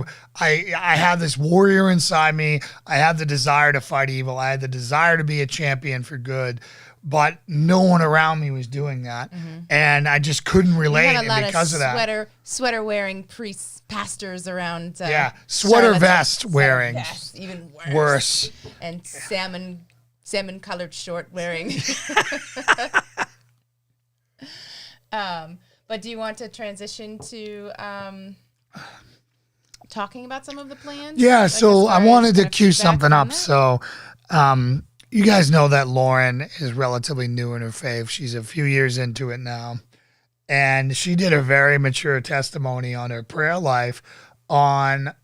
had this warrior inside me. I had the desire to fight evil. I had the desire to be a champion for good, but no one around me was doing that. And I just couldn't relate because of that. Sweater wearing priests, pastors around. Sweater vest wearing. Even worse. And salmon colored short wearing. But do you want to transition to talking about some of the plans? Yeah, so I wanted to cue something up. So you guys know that Lauren is relatively new in her faith. She's a few years into it now. And she did a very mature testimony on her prayer life on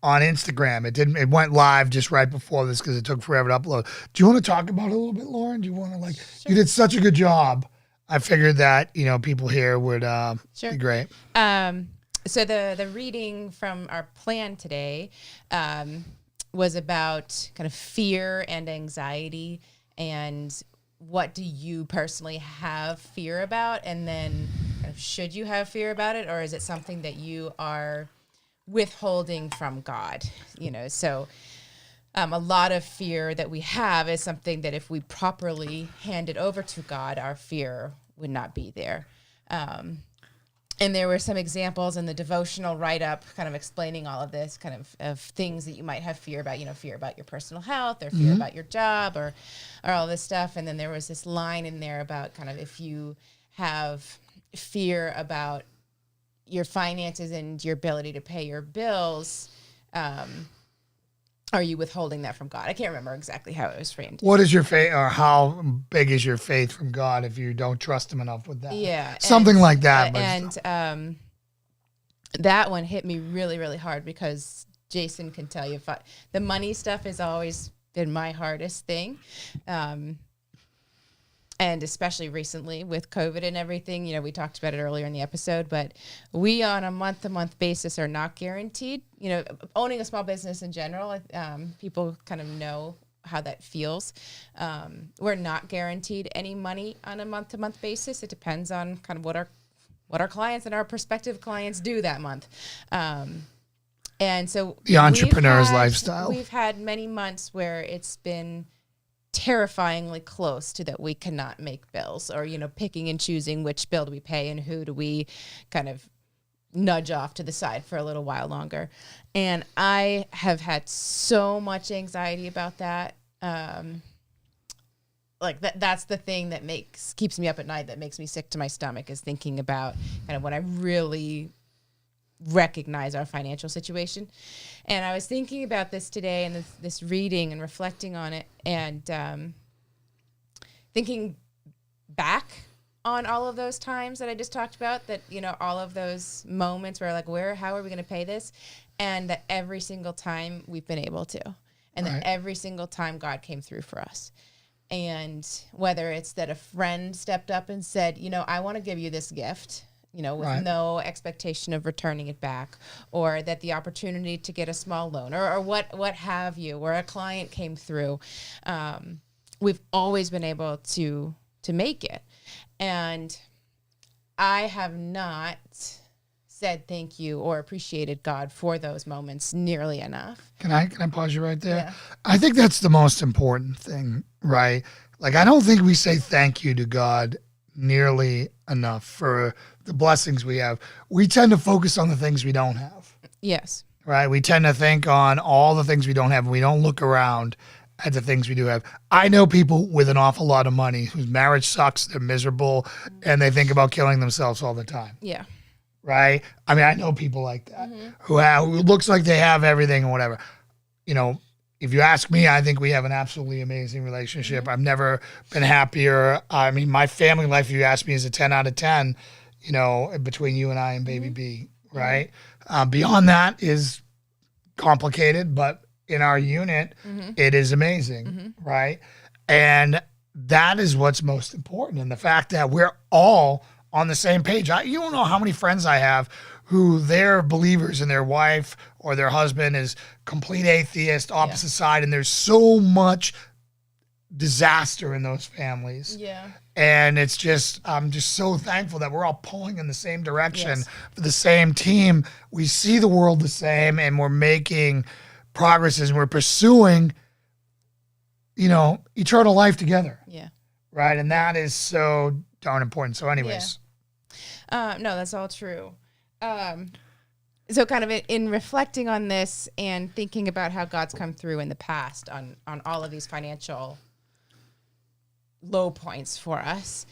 Instagram. It went live just right before this because it took forever to upload. Do you want to talk about it a little bit, Lauren? Do you want to Sure. You did such a good job. I figured that, people here would be great. So the reading from our plan today was about kind of fear and anxiety, and what do you personally have fear about, and then should you have fear about it, or is it something that you are withholding from God? So a lot of fear that we have is something that if we properly hand it over to God, our fear would not be there. And there were some examples in the devotional write-up kind of explaining all of this kind of things that you might have fear about, fear about your personal health or fear about your job or all this stuff. And then there was this line in there about kind of if you have fear about your finances and your ability to pay your bills, are you withholding that from God? I can't remember exactly how it was framed. What is your faith, or how big is your faith from God if you don't trust him enough with that? Yeah. Something like that. And that one hit me really, really hard because Jason can tell you the money stuff has always been my hardest thing. And especially recently with COVID and everything, we talked about it earlier in the episode, but we on a month-to-month basis are not guaranteed. Owning a small business in general, people kind of know how that feels. We're not guaranteed any money on a month-to-month basis. It depends on kind of what our clients and our prospective clients do that month. And so the entrepreneur's lifestyle. We've had many months where it's been terrifyingly close to that we cannot make bills or, picking and choosing which bill do we pay and who do we kind of nudge off to the side for a little while longer. And I have had so much anxiety about that. That's the thing that keeps me up at night, that makes me sick to my stomach, is thinking about kind of when I really recognize our financial situation. And I was thinking about this today and this reading and reflecting on it and thinking back on all of those times that I just talked about, that, all of those moments where how are we going to pay this? And that every single time we've been able to, and that every single time God came through for us. And whether it's that a friend stepped up and said, I want to give you this gift, with no expectation of returning it back, or that the opportunity to get a small loan or what have you, where a client came through, we've always been able to make it. And I have not said thank you or appreciated God for those moments nearly enough. Can I pause you right there? Yeah. I think that's the most important thing, right? I don't think we say thank you to God nearly enough for the blessings we have. We tend to focus on the things we don't have. Yes. Right? We tend to think on all the things we don't have, and we don't look around at the things we do have. I know people with an awful lot of money whose marriage sucks, they're miserable, and they think about killing themselves all the time. Yeah. Right? I know people like that who looks like they have everything and whatever. If you ask me, I think we have an absolutely amazing relationship. I've never been happier. My family life, if you ask me, is a 10 out of 10, between you and I and baby B, right? Beyond that is complicated, but in our unit, it is amazing, right? And that is what's most important. And the fact that we're all on the same page. You don't know how many friends I have who they're believers and their wife or their husband is complete atheist, opposite side, and there's so much disaster in those families. Yeah. And it's just, I'm just so thankful that we're all pulling in the same direction for the same team. We see the world the same, and we're making progresses, and we're pursuing, eternal life together. Yeah. Right. And that is so darn important. So anyways. No, that's all true. So kind of in reflecting on this and thinking about how God's come through in the past on all of these financial low points for us,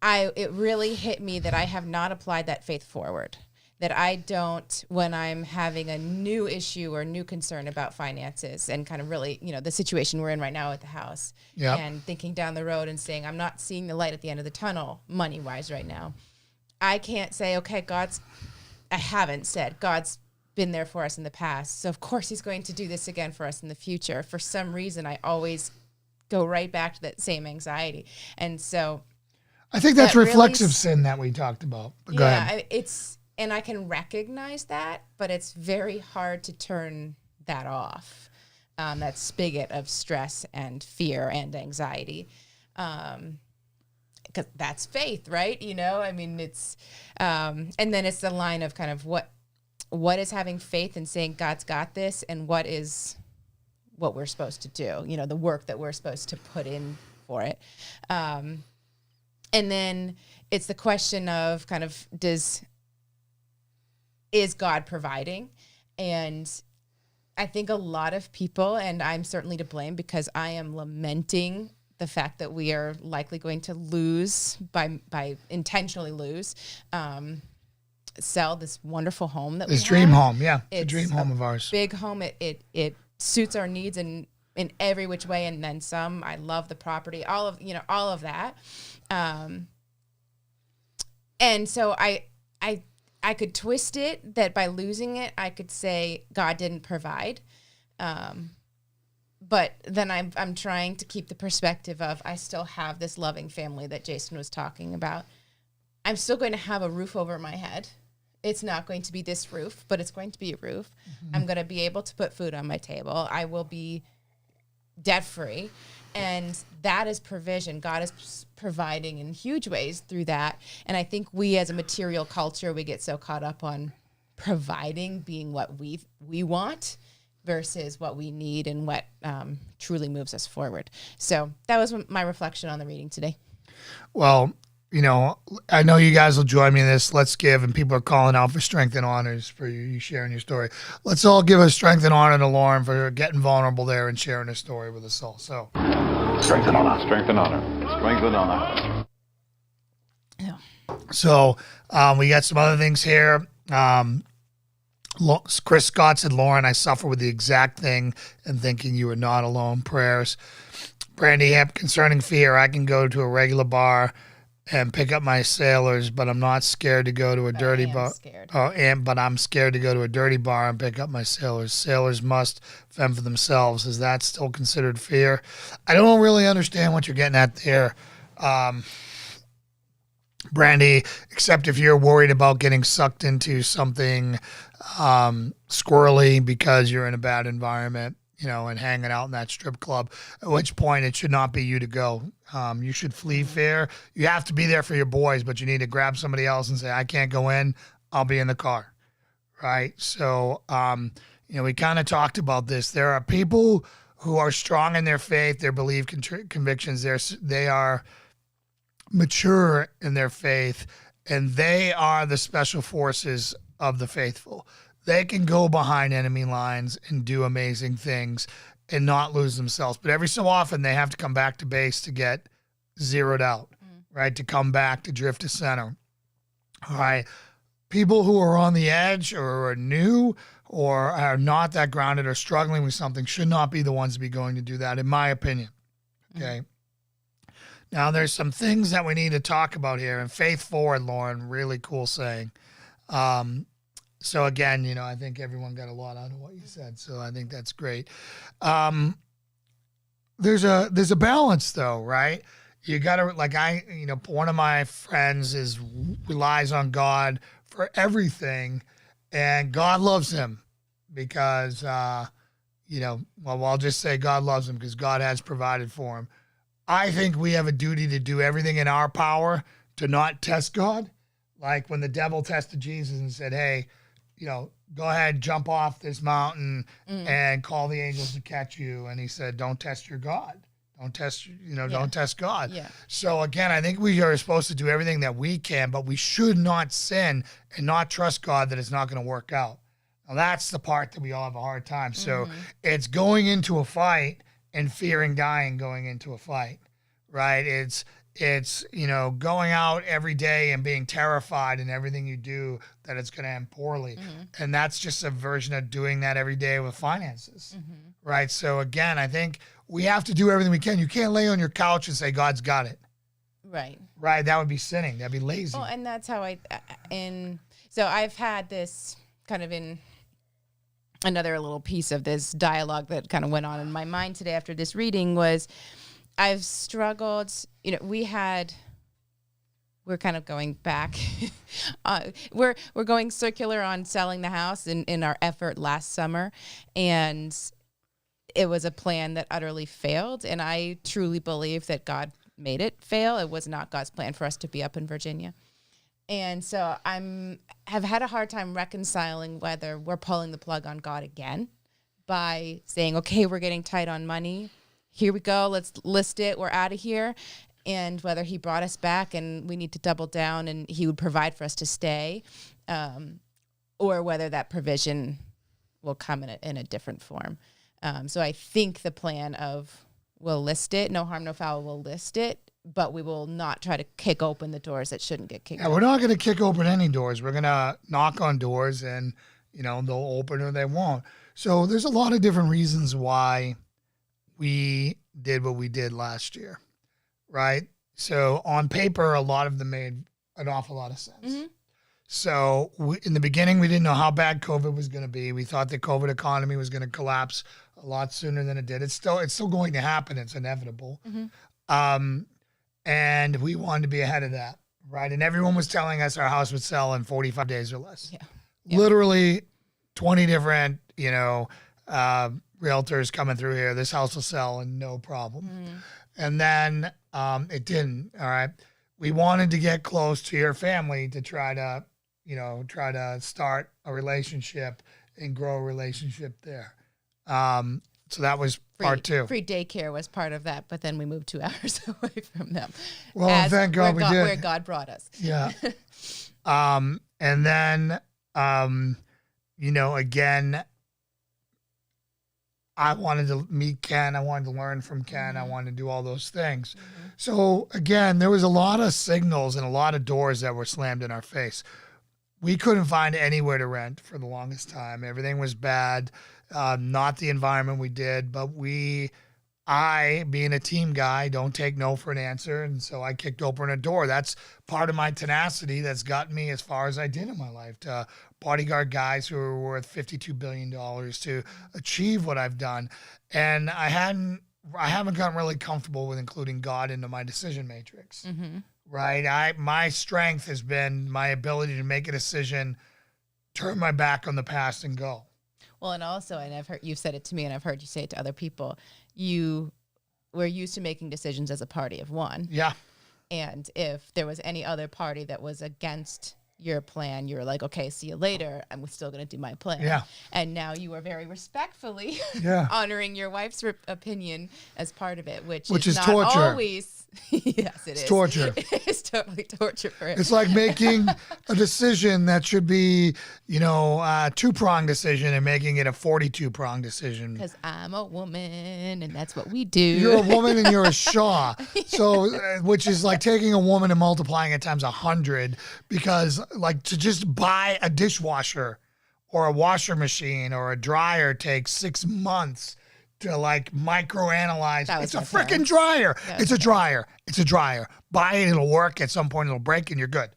it really hit me that I have not applied that faith forward. That I don't, when I'm having a new issue or new concern about finances and kind of really, the situation we're in right now at the house, and thinking down the road and saying, I'm not seeing the light at the end of the tunnel money-wise right now. I can't say, okay, I haven't said God's been there for us in the past, so of course he's going to do this again for us in the future. For some reason, I always go right back to that same anxiety. And so I think that's reflexive sin that we talked about. But go ahead. And I can recognize that, but it's very hard to turn that off, that spigot of stress and fear and anxiety. Because that's faith, right? It's, and then it's the line of kind of what is having faith and saying God's got this, and what we're supposed to do, the work that we're supposed to put in for it. And then it's the question of kind of, does is God providing? And I think a lot of people, and I'm certainly to blame because I am lamenting the fact that we are likely going to lose by intentionally lose, sell this wonderful home that This we dream have. home, yeah. It's a It's dream home of ours. Big home. It suits our needs in every which way, and then some. I love the property, all of that. And so I could twist it that by losing it, I could say God didn't provide. But then I'm trying to keep the perspective of I still have this loving family that Jason was talking about. I'm still going to have a roof over my head. It's not going to be this roof, but it's going to be a roof. Mm-hmm. I'm going to be able to put food on my table. I will be debt-free. And that is provision. God is providing in huge ways through that. And I think we as a material culture, we get so caught up on providing being what we want versus what we need and what truly moves us forward. So that was my reflection on the reading today. Well, I know you guys will join me in this. Let's give, and people are calling out for strength and honors for you sharing your story. Let's all give a strength and honor to Lauren for getting vulnerable there and sharing her story with us all. So, Strength and honor. Strength and honor. Strength and honor. Yeah. So, we got some other things here. Chris Scott said, Lauren, I suffer with the exact thing and thinking you are not alone. Prayers. Brandy Hemp, concerning fear, I can go to a regular bar and pick up my sailors, but I'm not scared to go to a dirty bar. But I'm scared to go to a dirty bar and pick up my sailors. Sailors must fend for themselves. Is that still considered fear? I don't really understand what you're getting at there, Brandy, except if you're worried about getting sucked into something squirrely because you're in a bad environment, and hanging out in that strip club, at which point it should not be you to go. You should flee fear. You have to be there for your boys, but you need to grab somebody else and say, I can't go in. I'll be in the car. Right. So, we kind of talked about this. There are people who are strong in their faith, their belief convictions. They are mature in their faith, and they are the special forces of the faithful. They can go behind enemy lines and do amazing things and not lose themselves. But every so often they have to come back to base to get zeroed out, right? To come back, to drift to center. All right. People who are on the edge or are new or are not that grounded or struggling with something should not be the ones to be going to do that, in my opinion. Okay. Now, there's some things that we need to talk about here. And faith forward, Lauren, really cool saying. So again, I think everyone got a lot out of what you said. So I think that's great. There's a balance though, right? You got to, one of my friends relies on God for everything, and God loves him because, I'll just say God loves him because God has provided for him. I think we have a duty to do everything in our power to not test God. Like when the devil tested Jesus and said, hey, go ahead, jump off this mountain and call the angels to catch you. And he said, don't test your God. Don't test God. Yeah. So again, I think we are supposed to do everything that we can, but we should not sin and not trust God that it's not going to work out. Now that's the part that we all have a hard time. So it's going into a fight and fearing dying going into a fight, right? It's going out every day and being terrified in everything you do that it's going to end poorly. And that's just a version of doing that every day with finances, right? So again, I think we have to do everything we can. You can't lay on your couch and say, God's got it. Right. Right. That would be sinning. That'd be lazy. Well, and that's how so I've had this kind of in another little piece of this dialogue that kind of went on in my mind today after this reading was I've struggled, we're kind of going back. We're going circular on selling the house in our effort last summer. And it was a plan that utterly failed. And I truly believe that God made it fail. It was not God's plan for us to be up in Virginia. And so have had a hard time reconciling whether we're pulling the plug on God again by saying, okay, we're getting tight on money. Here we go. Let's list it. We're out of here. And whether he brought us back and we need to double down and he would provide for us to stay. or whether that provision will come in a different form. So I think the plan of we'll list it, no harm, no foul, we'll list it, but we will not try to kick open the doors that shouldn't get kicked open. We're not going to kick open any doors. We're going to knock on doors and, they'll open or they won't. So there's a lot of different reasons why we did what we did last year, right? So on paper, a lot of them made an awful lot of sense. Mm-hmm. So in the beginning, we didn't know how bad COVID was going to be. We thought the COVID economy was going to collapse a lot sooner than it did. It's still going to happen. It's inevitable. Mm-hmm. And we wanted to be ahead of that, right? And everyone was telling us our house would sell in 45 days or less. Yeah. Literally 20 different, realtors coming through here. This house will sell and no problem. Mm-hmm. And then it didn't. All right. We wanted to get close to your family to try to start a relationship and grow a relationship there. So that was part two. Free daycare was part of that, but then we moved 2 hours away from them. Well, thank God we did. Where God brought us. Yeah. And then, again, I wanted to meet Ken. I wanted to learn from Ken. I wanted to do all those things. Mm-hmm. So again, there was a lot of signals and a lot of doors that were slammed in our face. We couldn't find anywhere to rent for the longest time. Everything was bad. Not the environment we did, but I, being a team guy, don't take no for an answer. And so I kicked open a door. That's part of my tenacity that's gotten me as far as I did in my life, to bodyguard guys who are worth $52 billion to achieve what I've done. And I haven't gotten really comfortable with including God into my decision matrix, right? My strength has been my ability to make a decision, turn my back on the past and go. Well, and also, and I've heard you've said it to me, and I've heard you say it to other people. We're used to making decisions as a party of one. Yeah. And if there was any other party that was against your plan, you're like, okay, see you later. I'm still going to do my plan. Yeah. And now you are very respectfully honoring your wife's opinion as part of it, which is not torture. Always. Yes, it is. Torture. It's totally torture for him. It's like making a decision that should be, a 2-prong decision and making it a 42-prong decision. Because I'm a woman and that's what we do. You're a woman and you're a Shaw. So, which is like taking a woman and multiplying it times 100, because like to just buy a dishwasher or a washer machine or a dryer takes 6 months to like microanalyze. It's a freaking dryer. It's a dryer. It's a dryer. Buy it. It'll work. At some point it'll break and you're good.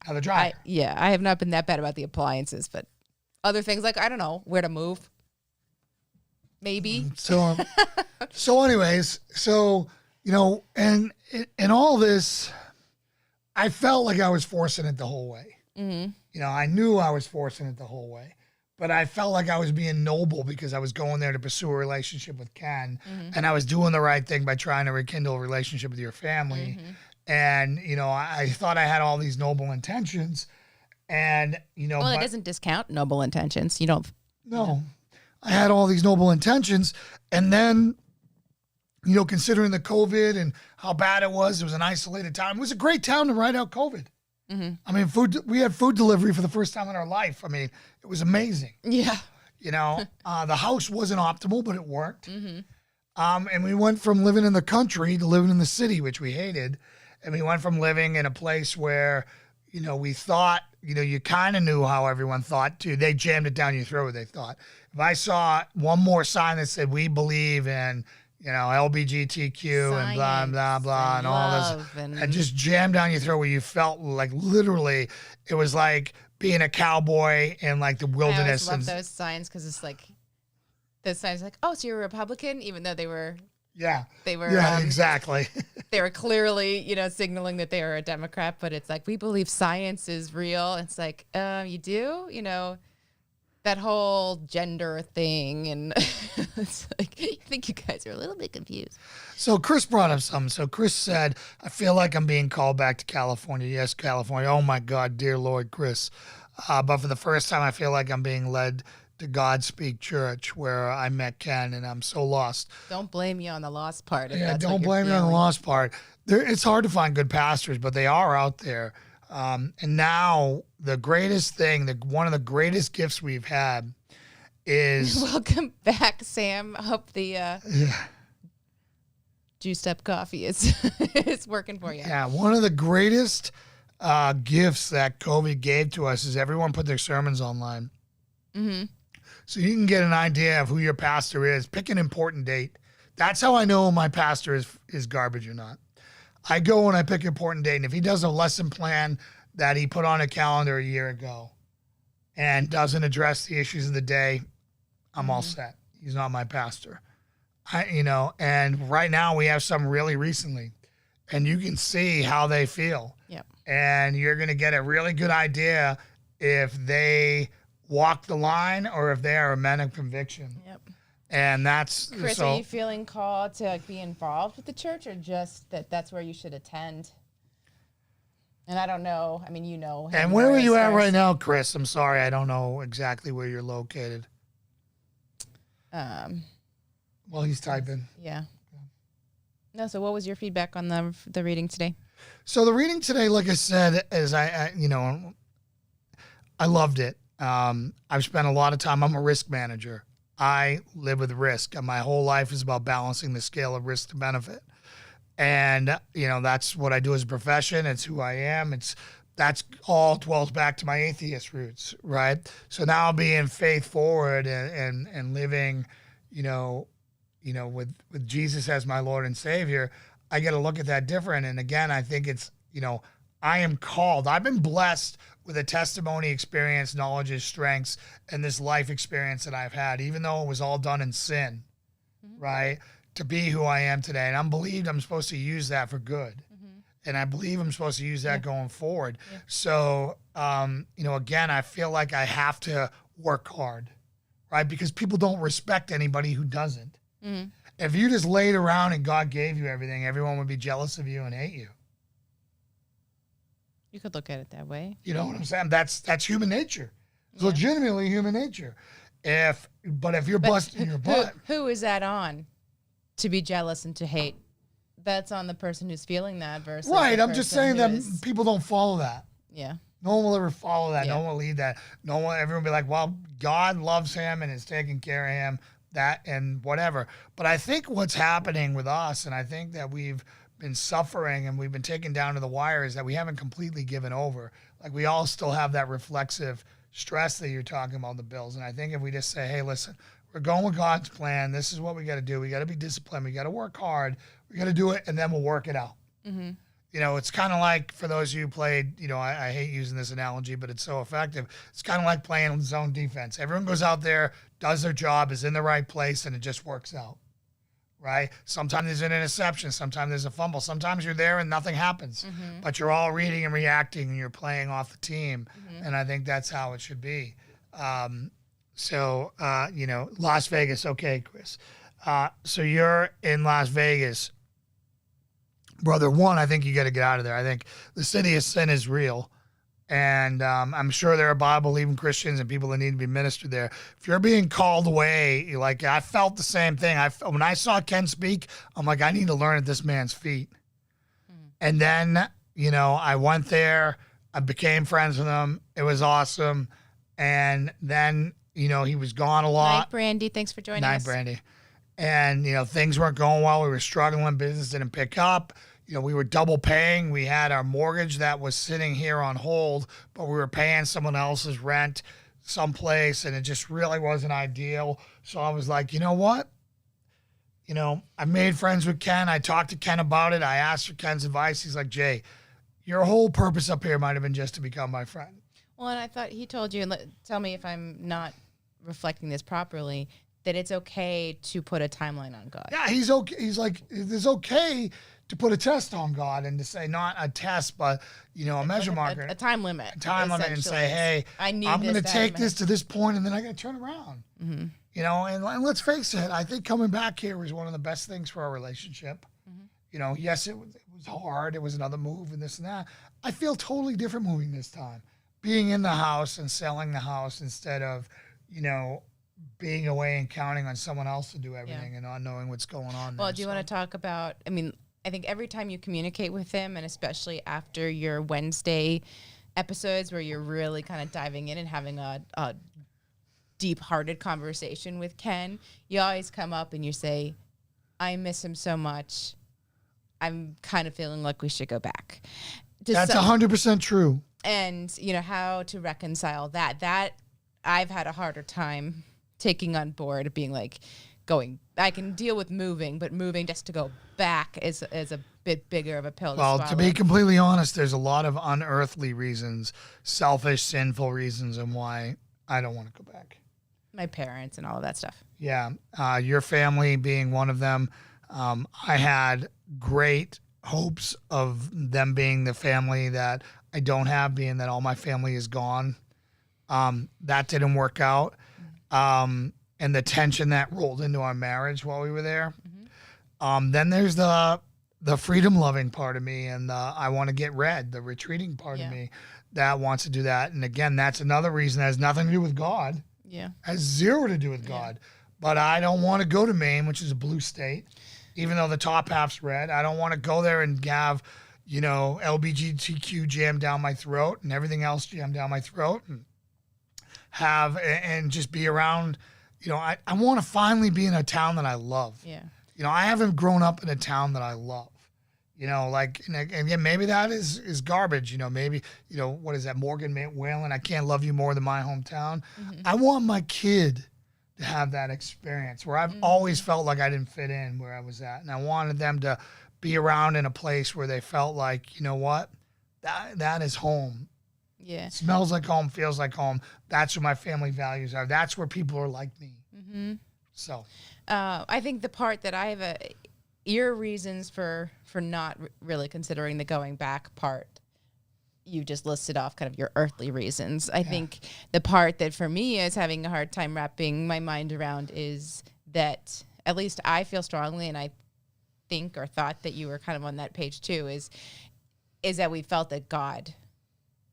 Have a dryer. I have not been that bad about the appliances, but other things like, I don't know, where to move. Maybe. So anyways, and all this, I felt like I was forcing it the whole way. Mm-hmm. I knew I was forcing it the whole way. But I felt like I was being noble because I was going there to pursue a relationship with Ken, and I was doing the right thing by trying to rekindle a relationship with your family. And, I thought I had all these noble intentions, and, Well, it doesn't discount noble intentions. You don't. No, I had all these noble intentions. And then, considering the COVID and how bad it was an isolated town. It was a great town to ride out COVID. I mean, we had food delivery for the first time in our life. I mean, it was amazing. Yeah. The house wasn't optimal, but it worked. And we went from living in the country to living in the city, which we hated. And we went from living in a place where, we thought, you kind of knew how everyone thought too. They jammed it down your throat, they thought. If I saw one more sign that said, we believe in, LBGTQ Science and blah, blah, blah, and all this. And just jammed down your throat where you felt like literally it was like being a cowboy in like the wilderness. I always love those signs because it's like, those signs like, oh, so you're a Republican? Even though they were. Yeah. They were. Yeah, exactly. They were clearly, signaling that they were a Democrat, but it's like, we believe science is real. It's like, you do? That whole gender thing, and it's like, I think you guys are a little bit confused. So Chris brought up something. So Chris said, I feel like I'm being called back to California. Yes, California. Oh my God, dear Lord, Chris. But for the first time, I feel like I'm being led to Godspeak Church, where I met Ken, and I'm so lost. Don't blame me on the lost part. Yeah, don't blame me on the lost part. It's hard to find good pastors, but they are out there. And now the greatest thing, one of the greatest gifts we've had is Welcome back, Sam. Hope the juiced up coffee is is working for you. Yeah, one of the greatest gifts that COVID gave to us is everyone put their sermons online. Mm-hmm. So you can get an idea of who your pastor is. Pick an important date. That's how I know my pastor is garbage or not. I go and I pick an important date, and if he does a lesson plan that he put on a calendar a year ago and doesn't address the issues of the day, I'm all set. He's not my pastor. And right now we have some really recently, and you can see how they feel. Yep. And you're going to get a really good idea if they walk the line or if they are a men of conviction. Yep. And that's Chris, are you feeling called to be involved with the church, or just that's where you should attend? And I don't know. I mean, you know. And where are you at right now, Chris? I'm sorry, I don't know exactly where you're located. Well, he's typing. Yeah. No. So, what was your feedback on the reading today? So the reading today, like I said, is I loved it. I've spent a lot of time. I'm a risk manager. I live with risk, and my whole life is about balancing the scale of risk to benefit. And that's what I do as a profession. It's who I am. That's all dwells back to my atheist roots, right? So now being faith forward and living, with Jesus as my Lord and Savior, I get to look at that different. And again, I think it's, I am called. I've been blessed with a testimony, experience, knowledge, and strengths, and this life experience that I've had, even though it was all done in sin, right? To be who I am today. And I'm believed I'm supposed to use that for good. And I believe I'm supposed to use that going forward. Yeah. So, again, I feel like I have to work hard, right? Because people don't respect anybody who doesn't. Mm-hmm. If you just laid around and God gave you everything, everyone would be jealous of you and hate you. You could look at it that way. You know what I'm saying? That's human nature. It's legitimately human nature. If you're busting your butt. Who is that on to be jealous and to hate? That's on the person who's feeling that versus right. I'm just saying that people don't follow that. Yeah. No one will ever follow that. Yeah. No one will lead that. Everyone will be like, well, God loves him and is taking care of him, that and whatever. But I think what's happening with us, and I think that we've been suffering and we've been taken down to the wire, is that we haven't completely given over. Like we all still have that reflexive stress that you're talking about, the bills. And I think if we just say, hey, listen, we're going with God's plan. This is what we got to do. We got to be disciplined. We got to work hard. We got to do it, and then we'll work it out. Mm-hmm. It's kind of like, for those of you who played, I hate using this analogy, but it's so effective. It's kind of like playing zone defense. Everyone goes out there, does their job, is in the right place, and it just works out, right? Sometimes there's an interception. Sometimes there's a fumble. Sometimes you're there and nothing happens, but you're all reading and reacting, and you're playing off the team, and I think that's how it should be. Las Vegas. Okay, Chris. So you're in Las Vegas. Brother, one, I think you got to get out of there. I think the city of sin is real. And I'm sure there are Bible-believing Christians and people that need to be ministered there. If you're being called away, I felt the same thing. When I saw Ken speak, I'm like, I need to learn at this man's feet. And then, I went there. I became friends with him. It was awesome. And then, he was gone a lot. Night, Brandy. Thanks for joining us. Night, Brandy. And, things weren't going well. We were struggling. Business didn't pick up. We were double paying. We had our mortgage that was sitting here on hold, but we were paying someone else's rent someplace, and it just really wasn't ideal. So I was like, you know what? I made friends with Ken. I talked to Ken about it. I asked for Ken's advice. He's like, Jay, your whole purpose up here might have been just to become my friend. Well, and I thought he told you, and tell me if I'm not reflecting this properly, that it's okay to put a timeline on God. Yeah, he's okay. He's like, it's okay to put a test on God and to say not a test, but a measure marker, a time limit, and say, hey, I'm going to take this to this point, and then I got to turn around. Mm-hmm. And let's face it, I think coming back here was one of the best things for our relationship. Mm-hmm. Yes, it was hard. It was another move and this and that. I feel totally different moving this time, being in the house and selling the house instead of, being away and counting on someone else to do everything and not knowing what's going on. Well, do you want to talk about, I think every time you communicate with him, and especially after your Wednesday episodes where you're really kind of diving in and having a deep-hearted conversation with Ken, you always come up and you say, I miss him so much. I'm kind of feeling like we should go back. That's 100% true. And, how to reconcile that I've had a harder time taking on board, being like, I can deal with moving, but moving just to go back is a bit bigger of a pill to swallow. Well, to be completely honest, there's a lot of unearthly reasons, selfish, sinful reasons, and why I don't want to go back. My parents and all of that stuff. Yeah. Your family being one of them. I had great hopes of them being the family that I don't have, being that all my family is gone. That didn't work out. And the tension that rolled into our marriage while we were there. Mm-hmm. Then there's the freedom-loving part of me and the I want to get red, the retreating part of me that wants to do that. And again, that's another reason that has nothing to do with God. Yeah. Has zero to do with God. But I don't want to go to Maine, which is a blue state, even though the top half's red. I don't want to go there and have, LGBTQ jammed down my throat and everything else jammed down my throat and just be around. I want to finally be in a town that I love. Yeah. I haven't grown up in a town that I love. And again, maybe that is garbage. Maybe, what is that? Morgan Whalen, I can't love you more than my hometown. Mm-hmm. I want my kid to have that experience where I've always felt like I didn't fit in where I was at. And I wanted them to be around in a place where they felt like, what? That is home. Yeah. It smells like home, feels like home. That's where my family values are. That's where people are like me. Mm-hmm. So. I think the part that I have your reasons for not really considering the going back part, you just listed off kind of your earthly reasons. I think the part that for me is having a hard time wrapping my mind around is that at least I feel strongly, and I think or thought that you were kind of on that page too, is that we felt that God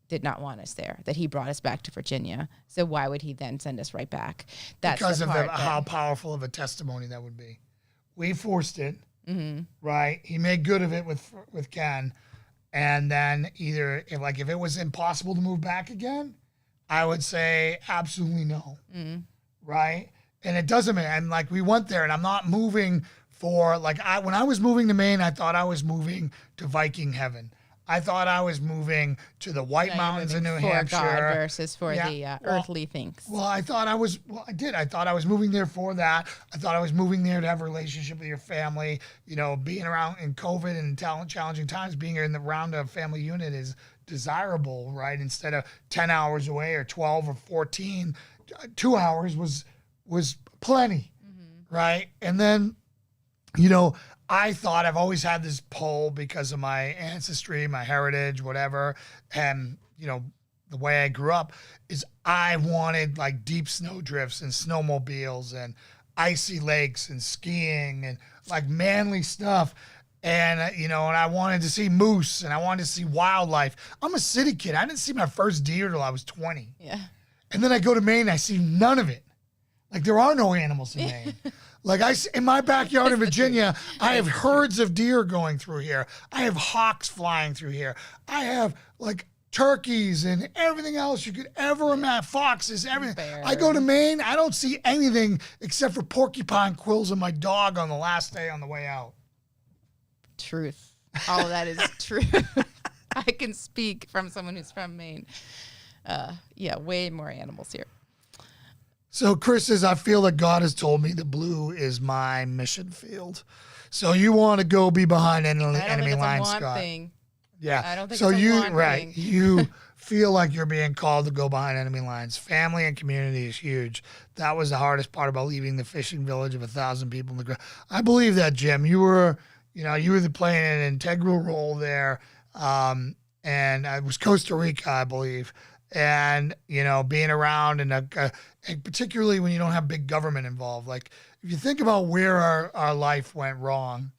did not want us there, that he brought us back to Virginia. So why would he then send us right back? That's because of how powerful of a testimony that would be. We forced it, right? He made good of it with Ken. And then either if it was impossible to move back again, I would say absolutely no, right? And it doesn't matter. And we went there, and I'm not moving for when I was moving to Maine, I thought I was moving to Viking heaven. I thought I was moving to the White Mountains in New Hampshire. For God versus for the earthly things. Well, I thought I was, I did. I thought I was moving there for that. I thought I was moving there to have a relationship with your family. Being around in COVID and challenging times, being around a family unit is desirable, right? Instead of 10 hours away or 12 or 14, 2 hours was plenty, right? And then, I thought I've always had this pull because of my ancestry, my heritage, whatever. And, the way I grew up is I wanted deep snow drifts and snowmobiles and icy lakes and skiing and manly stuff. And, and I wanted to see moose and I wanted to see wildlife. I'm a city kid. I didn't see my first deer till I was 20. Yeah. And then I go to Maine, I see none of it. There are no animals in Maine. In my backyard in Virginia, I have herds of deer going through here. I have hawks flying through here. I have turkeys and everything else you could ever imagine, foxes, everything. Bears. I go to Maine, I don't see anything except for porcupine quills and my dog on the last day on the way out. Truth. All of that is true. I can speak from someone who's from Maine. Way more animals here. So Chris says, I feel that God has told me the blue is my mission field. So you want to go be behind enemy lines, Scott. Thing. Yeah. I don't think so it's a you want right. thing. You feel like you're being called to go behind enemy lines. Family and community is huge. That was the hardest part about leaving the fishing village of 1,000 people in the ground. I believe that, Jim. You were playing an integral role there. And it was Costa Rica, I believe. And, being around and particularly when you don't have big government involved. If you think about where our life went wrong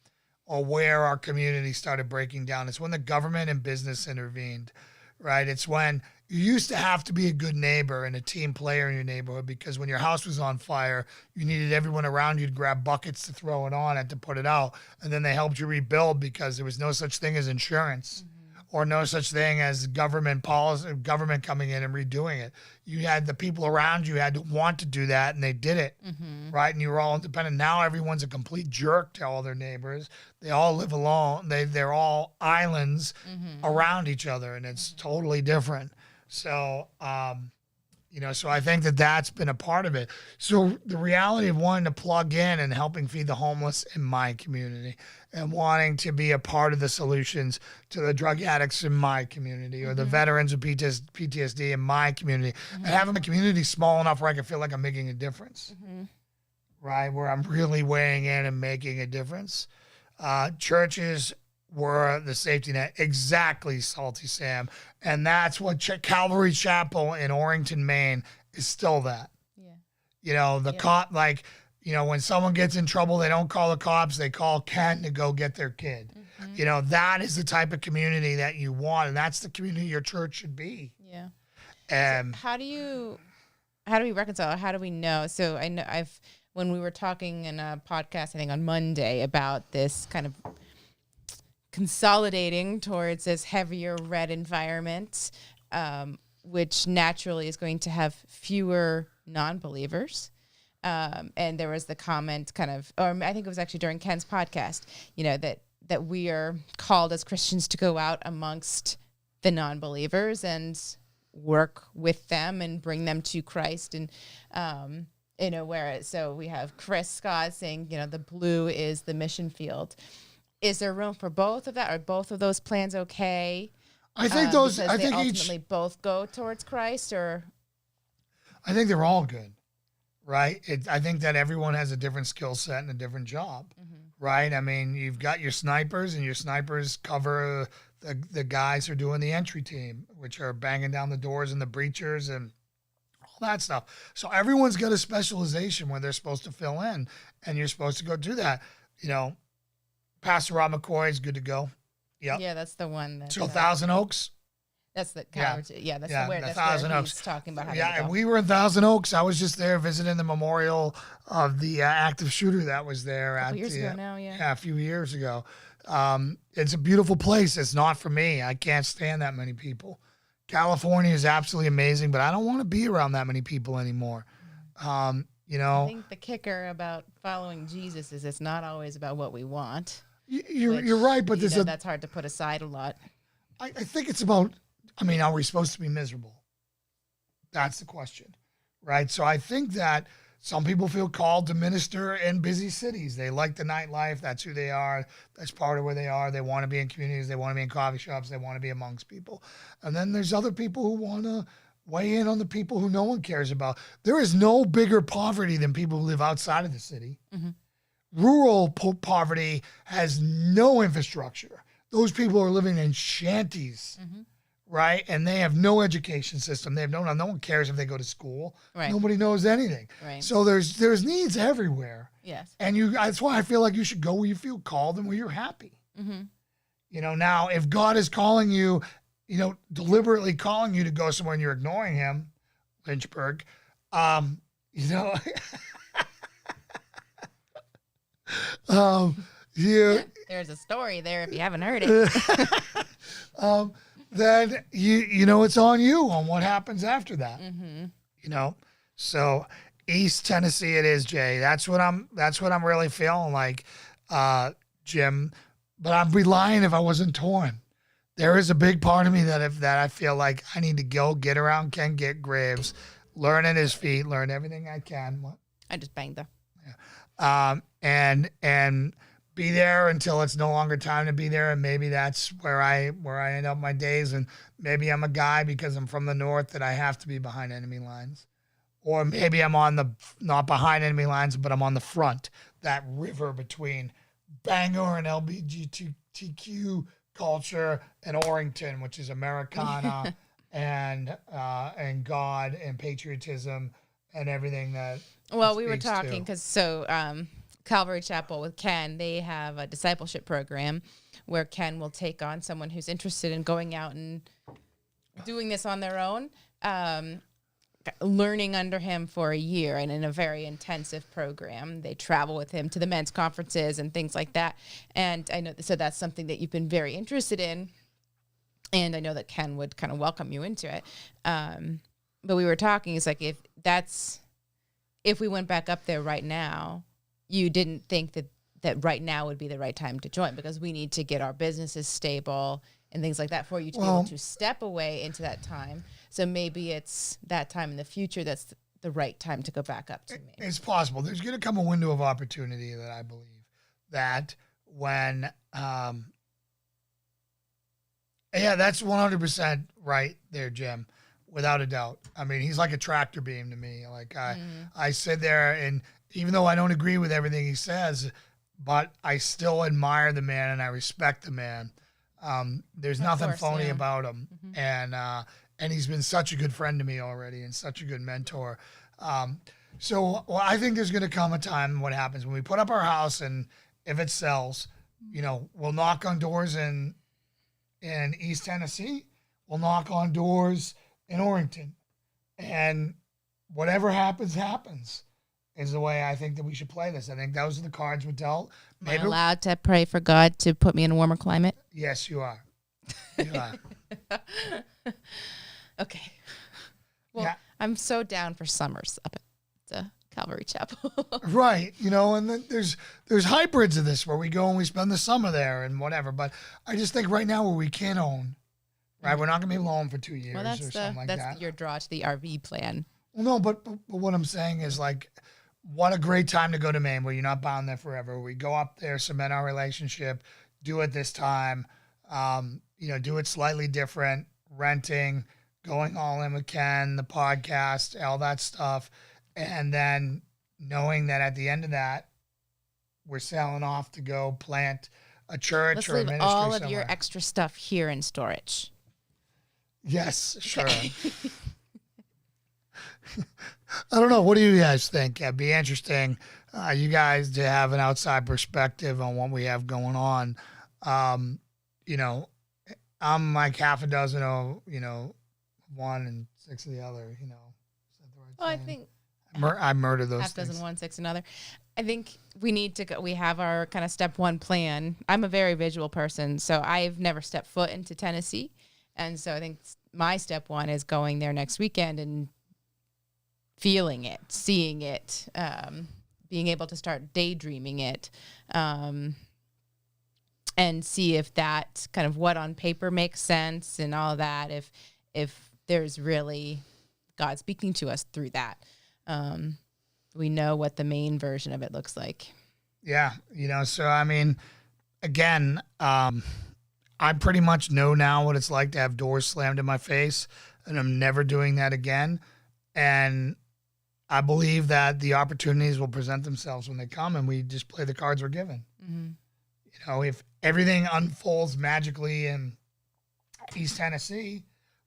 or where our community started breaking down, it's when the government and business intervened, right? It's when, you used to have to be a good neighbor and a team player in your neighborhood, because when your house was on fire, you needed everyone around you to grab buckets to throw it on and to put it out. And then they helped you rebuild, because there was no such thing as insurance or no such thing as government policy, government coming in and redoing it. You had the people around you had to want to do that, and they did it, right? And you were all independent. Now everyone's a complete jerk to all their neighbors. They all live alone. They're all islands around each other, and it's totally different. So, so I think that that's been a part of it. So the reality of wanting to plug in and helping feed the homeless in my community, and wanting to be a part of the solutions to the drug addicts in my community, or the veterans of PTSD in my community, and having a community small enough where I can feel like I'm making a difference, right? Where I'm really weighing in and making a difference. Churches were the safety net. Exactly, Salty Sam. And that's what Calvary Chapel in Orrington, Maine is still that. Yeah. The cop, when someone gets in trouble, they don't call the cops, they call Ken to go get their kid. That is the type of community that you want, and that's the community your church should be. Yeah. And so how do we reconcile? How do we know? So I know when we were talking in a podcast, I think on Monday, about this kind of consolidating towards this heavier red environment, which naturally is going to have fewer non-believers. And there was the comment or I think it was actually during Ken's podcast, that we are called as Christians to go out amongst the non-believers and work with them and bring them to Christ. And, so we have Chris Scott saying, the blue is the mission field. Is there room for both of that? Are both of those plans okay? I think those. I think ultimately both go towards Christ, or I think they're all good, right? I think that everyone has a different skill set and a different job, right? I mean, you've got your snipers, and your snipers cover the guys who are doing the entry team, which are banging down the doors and the breachers and all that stuff. So everyone's got a specialization where they're supposed to fill in, and you're supposed to go do that. Pastor Rob McCoy is good to go. Yep. Yeah, that's the one. That's, so Thousand Oaks. That's the that's where he's talking about how to and we were in Thousand Oaks. I was just there visiting the memorial of the active shooter that was there a few years ago. It's a beautiful place. It's not for me. I can't stand that many people. California is absolutely amazing, but I don't want to be around that many people anymore. I think the kicker about following Jesus is it's not always about what we want. You're right, but that's hard to put aside a lot. I think it's about, are we supposed to be miserable? That's the question, right? So I think that some people feel called to minister in busy cities. They like the nightlife. That's who they are. That's part of where they are. They want to be in communities. They want to be in coffee shops. They want to be amongst people. And then there's other people who want to weigh in on the people who no one cares about. There is no bigger poverty than people who live outside of the city. Rural poverty has no infrastructure. Those people are living in shanties, right? And they have no education system. They have no one cares if they go to school. Right. Nobody knows anything. Right. So there's needs everywhere. Yes. And that's why I feel like you should go where you feel called and where you're happy. Now if God is calling you, deliberately calling you to go somewhere and you're ignoring him, Lynchburg, there's a story there if you haven't heard it. Then it's on you on what happens after that. So East Tennessee it is, Jay. That's what I'm really feeling like, Jim. But I'd be lying if I wasn't torn. There is a big part of me that I feel like I need to go get around Ken Graves, learn at his feet, learn everything I can. What? I just banged them. Yeah. And be there until it's no longer time to be there, and maybe that's where I end up my days. And maybe I'm a guy because I'm from the north that I have to be behind enemy lines, or maybe I'm not behind enemy lines, but I'm on the front, that river between Bangor and LGBTQ culture and Orrington, which is Americana and God and patriotism and everything that. Well, we were talking because Calvary Chapel with Ken, they have a discipleship program where Ken will take on someone who's interested in going out and doing this on their own, learning under him for a year and in a very intensive program. They travel with him to the men's conferences and things like that. And I know, so that's something that you've been very interested in. And I know that Ken would kind of welcome you into it. But we were talking, it's like, if we went back up there right now, you didn't think that right now would be the right time to join, because we need to get our businesses stable and things like that for you to be able to step away into that time. So maybe it's that time in the future that's the right time to go back up to me. It's possible. There's going to come a window of opportunity that I believe that when, that's 100% right there, Jim, without a doubt. I mean, he's like a tractor beam to me. Like I sit there, and even though I don't agree with everything he says, but I still admire the man and I respect the man. There's nothing phony about him. And he's been such a good friend to me already and such a good mentor. So I think there's going to come a time, what happens when we put up our house, and if it sells, we'll knock on doors in East Tennessee. We'll knock on doors in Orrington. And whatever happens, happens, is the way I think that we should play this. I think those are the cards we're dealt. Am I allowed to pray for God to put me in a warmer climate? Yes, you are. You are. Okay. Well, I'm so down for summers up at the Calvary Chapel. Right. And then there's hybrids of this where we go and we spend the summer there and whatever. But I just think right now where we can own, right, we're not going to be alone for 2 years or something like that. That's your draw to the RV plan. Well, no, but what I'm saying is, like, what a great time to go to Maine where you're not bound there forever. We go up there, cement our relationship, do it this time, do it slightly different, renting, going all in with Ken, the podcast, all that stuff. And then knowing that at the end of that, we're sailing off to go plant a church Let's or a leave ministry all of somewhere. your extra stuff here in storage. Yes, sure. I don't know. What do you guys think? It'd be interesting, you guys, to have an outside perspective on what we have going on. I'm like half a dozen of, one and six of the other, Is that the right Well, I saying? think I murder those half things. dozen, 1, 6 another. I think we need to go. We have our kind of step one plan. I'm a very visual person, so I've never stepped foot into Tennessee. And so I think my step one is going there next weekend and feeling it, seeing it, being able to start daydreaming it, and see if that kind of what on paper makes sense and all of that, if there's really God speaking to us through that. We know what the main version of it looks like. Yeah. So, I mean, again, I pretty much know now what it's like to have doors slammed in my face, and I'm never doing that again. And I believe that the opportunities will present themselves when they come, and we just play the cards we're given. Mm-hmm. If everything unfolds magically in East Tennessee,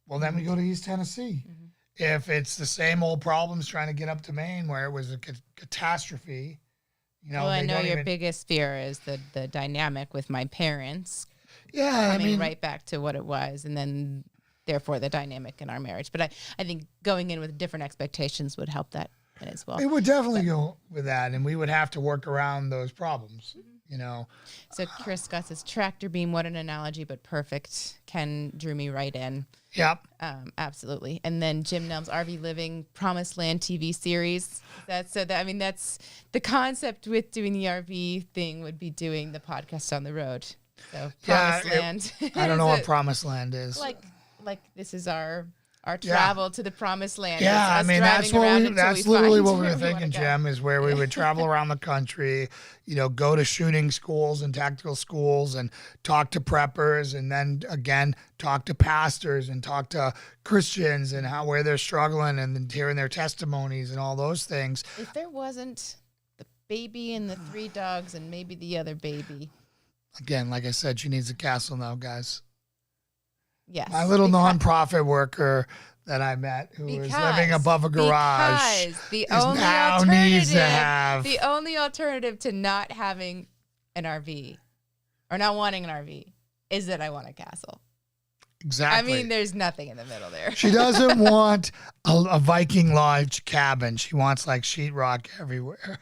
well, then we go to East Tennessee. Mm-hmm. If it's the same old problems trying to get up to Maine where it was a catastrophe, Well, I know your biggest fear is the dynamic with my parents. Yeah, coming right back to what it was, and then therefore the dynamic in our marriage. But I think going in with different expectations would help that as well. It would definitely go with that, and we would have to work around those problems. So Chris Scott says, tractor beam, what an analogy, but perfect. Ken drew me right in. Yep. Absolutely. And then Jim Nelms, RV Living, Promised Land TV series. That's the concept with doing the RV thing would be doing the podcast on the road. So Promised Land. I don't know what Promised Land is. Like this is our travel to the Promised Land. Yeah, I mean, that's literally what we were thinking, Jim, is where we would travel around the country, go to shooting schools and tactical schools and talk to preppers, and then again, talk to pastors and talk to Christians and where they're struggling, and then hearing their testimonies and all those things. If there wasn't the baby and the 3 dogs and maybe the other baby. Again, like I said, she needs a castle now, guys. Yes. My little nonprofit worker that I met who was living above a garage needs to have the only alternative to not having an RV or not wanting an RV is that I want a castle. Exactly. I mean, there's nothing in the middle there. She doesn't want a Viking Lodge cabin. She wants like sheetrock everywhere.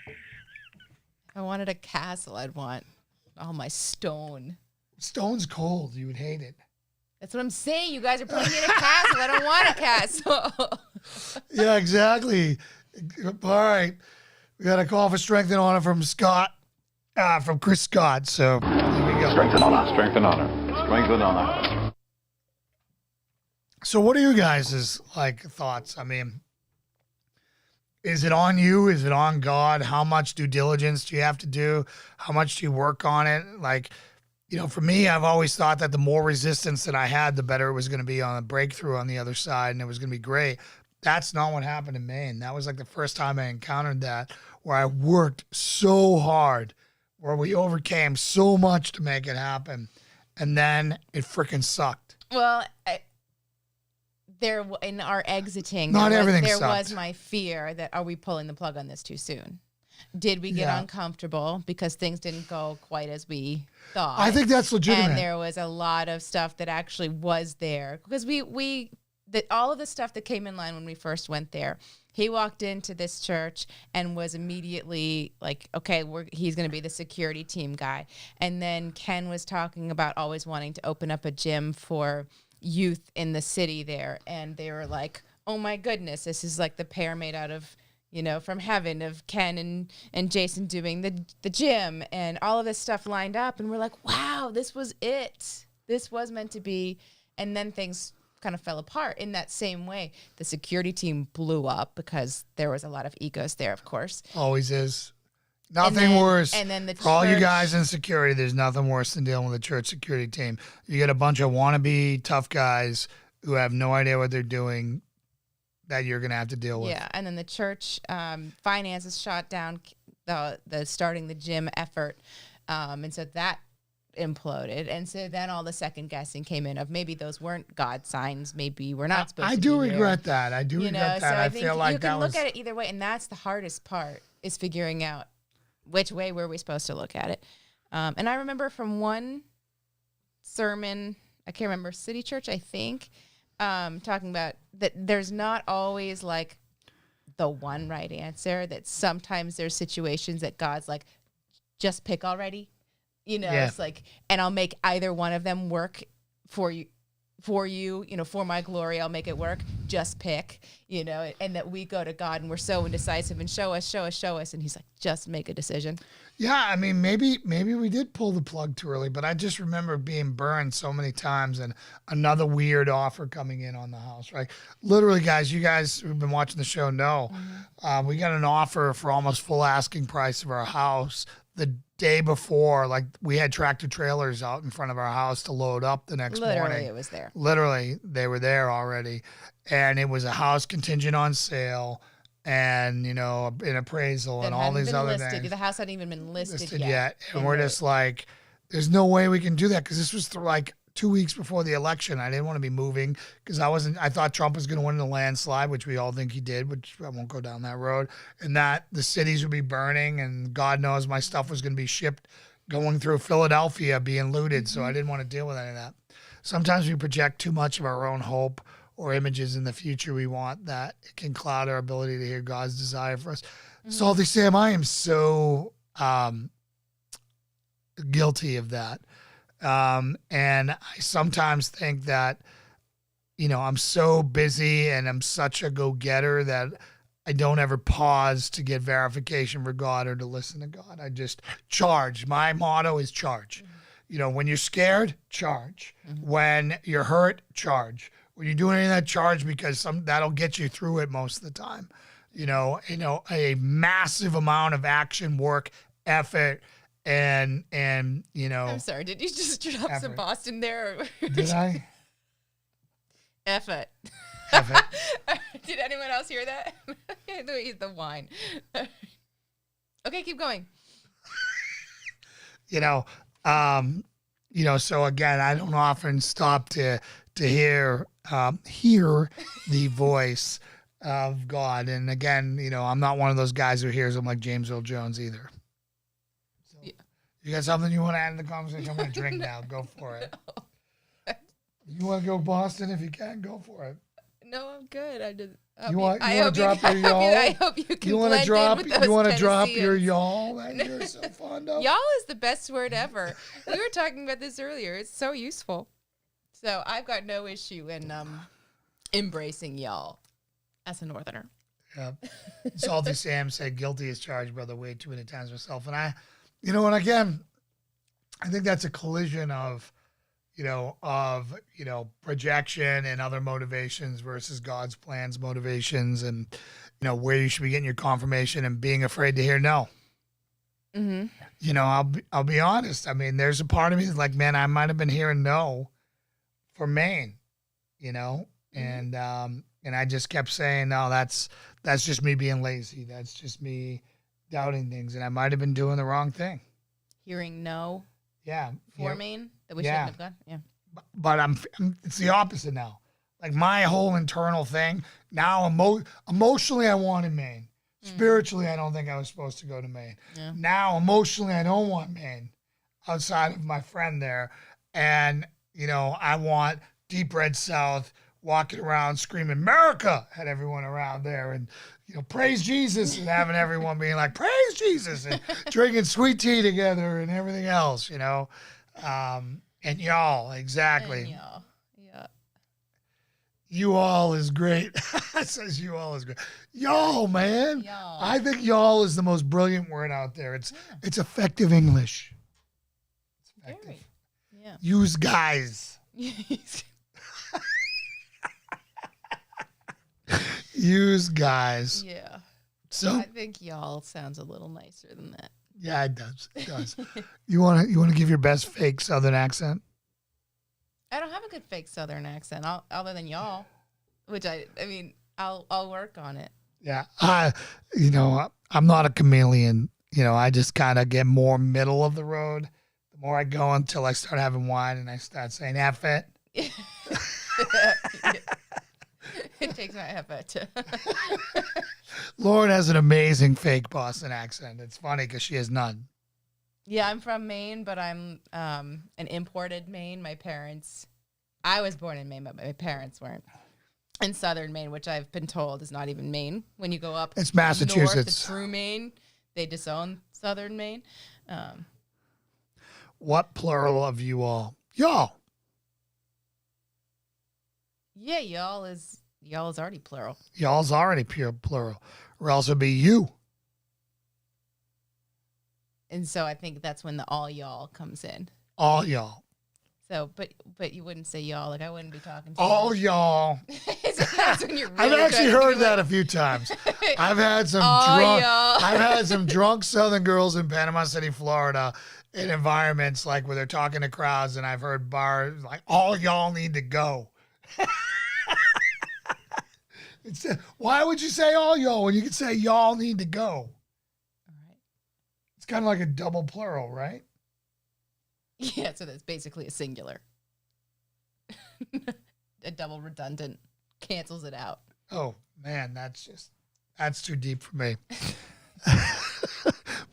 If I wanted a castle, I'd want all my stone. Stone's cold. You would hate it. That's what I'm saying. You guys are putting me in a castle. I don't want a castle. Yeah, exactly. All right. We got a call for strength and honor from from Chris Scott. So here we go. Strength and honor. Strength and honor. Strength and honor. So what are you guys' thoughts? I mean, is it on you? Is it on God? How much due diligence do you have to do? How much do you work on it? For me, I've always thought that the more resistance that I had, the better it was going to be on a breakthrough on the other side, and it was going to be great. That's not what happened in Maine. That was like the first time I encountered that, where I worked so hard, where we overcame so much to make it happen, and then it freaking sucked. Well, in our exiting, Not everything there sucked. was my fear that, are we pulling the plug on this too soon? Did we get uncomfortable because things didn't go quite as we thought? I think that's legitimate. And there was a lot of stuff that actually was there because all of the stuff that came in line when we first went there. He walked into this church and was immediately like, okay, he's going to be the security team guy. And then Ken was talking about always wanting to open up a gym for youth in the city there. And they were like, oh my goodness, this is like the pair made out of, from heaven of Ken and Jason doing the gym and all of this stuff lined up. And we're like, wow, this was it. This was meant to be. And then things kind of fell apart in that same way. The security team blew up because there was a lot of egos there, of course. Always is. Nothing worse. And then for all you guys in security, there's nothing worse than dealing with a church security team. You get a bunch of wannabe tough guys who have no idea what they're doing that you're going to have to deal with. Yeah, and then the church finances shot down the starting the gym effort. And so that imploded. And so then all the second guessing came in of maybe those weren't God signs. Maybe we're not supposed to be regret that. I do regret that. So I think feel like you can look at it either way. And that's the hardest part, is figuring out which way were we supposed to look at it. And I remember from one sermon, I can't remember, City Church, I think, talking about that there's not always like the one right answer, that sometimes there's situations that God's like, just pick already. It's like, and I'll make either one of them work for you, for my glory, I'll make it work. Just pick, and that we go to God and we're so indecisive and show us. And he's like, just make a decision. Yeah. I mean, maybe we did pull the plug too early, but I just remember being burned so many times and another weird offer coming in on the house, right? Literally, guys, you guys who've been watching the show know, we got an offer for almost full asking price of our house the day before. Like, we had tractor trailers out in front of our house to load up the next morning. Literally, it was there. Literally, they were there already. And it was a house contingent on sale and, an appraisal and all these other things. The house hadn't even been listed yet. And we're just like, there's no way we can do that, because this was like 2 weeks before the election. I didn't want to be moving because I thought Trump was going to win the landslide, which we all think he did, which I won't go down that road, and that the cities would be burning, and God knows my stuff was going to be shipped going through Philadelphia being looted. So I didn't want to deal with any of that. Sometimes we project too much of our own hope or images in the future we want, that it can cloud our ability to hear God's desire for us. Salty Sam, I am so guilty of that. And I sometimes think that, I'm so busy and I'm such a go-getter that I don't ever pause to get verification for God or to listen to God. I just charge. My motto is charge. When you're scared, charge. When you're hurt, charge. When you're doing any of that, charge, because that'll get you through it most of the time. A massive amount of action, work, effort, and I'm sorry, did you just drop some Boston there? Did I? Effort. Did anyone else hear that? The wine. Okay, keep going. So again, I don't often stop to hear the voice of God. And again, I'm not one of those guys who hears him like James Earl Jones either. So, You got something you want to add in the conversation? I'm going to drink now. Go for it. You want to go Boston? If you can, go for it. No, I'm good. I just. You want to drop your y'all? I hope you can. You want to drop? You want to drop your Tennesseans. y'all that you're so fond of? Y'all is the best word ever. We were talking about this earlier. It's so useful. So I've got no issue in embracing y'all as a Northerner. Yeah. Salty Sam said, guilty as charged, brother, way too many times myself. And and again, I think that's a collision of projection and other motivations versus God's plans, motivations, and, where you should be getting your confirmation and being afraid to hear no. Mm-hmm. I'll be honest. I mean, there's a part of me that's like, man, I might have been hearing no for Maine, and I just kept saying, no, that's just me being lazy. That's just me doubting things. And I might've been doing the wrong thing. Hearing no. Yeah. For Maine that we shouldn't have gone. Yeah. But it's the opposite now. Like my whole internal thing now, emotionally, I wanted Maine. Spiritually, I don't think I was supposed to go to Maine. Yeah. Now, emotionally, I don't want Maine outside of my friend there. And, I want deep red South walking around screaming America at everyone around there and, praise Jesus and having everyone being like, praise Jesus and drinking sweet tea together and everything else, and y'all, exactly. And y'all. Yeah. You all is great. It says you all is great. Y'all, man. Y'all. I think y'all is the most brilliant word out there. It's effective English. It's effective. Very. Yeah. Use guys. Use guys. Yeah. So I think y'all sounds a little nicer than that. yeah, it does. It does. You want to give your best fake Southern accent? I don't have a good fake Southern accent, other than y'all, which I'll work on it. Yeah, I'm not a chameleon. I just kind of get more middle of the road. The more I go until I start having wine and I start saying F it. It takes my effort. Lauren has an amazing fake Boston accent. It's funny because she has none. Yeah, I'm from Maine, but I'm an imported Maine. I was born in Maine, but my parents weren't. In southern Maine, which I've been told is not even Maine. When you go up it's Massachusetts. north, the true Maine, they disown southern Maine. What plural of you all? Y'all. Yeah, y'all is already plural. Y'all's already pure plural. Or else it'd be you. And so I think that's when the all y'all comes in. All y'all. So, but you wouldn't say y'all. Like I wouldn't be talking to all you. y'all. That's when you're really I've actually heard that like, a few times. I've had some y'all. I've had some drunk Southern girls in Panama City, Florida, in environments like where they're talking to crowds, and I've heard bars like all y'all need to go. Why would you say all y'all when you could say y'all need to go? All right. It's kind of like a double plural, right? Yeah, so that's basically a singular. A double redundant cancels it out. Oh, man, that's too deep for me.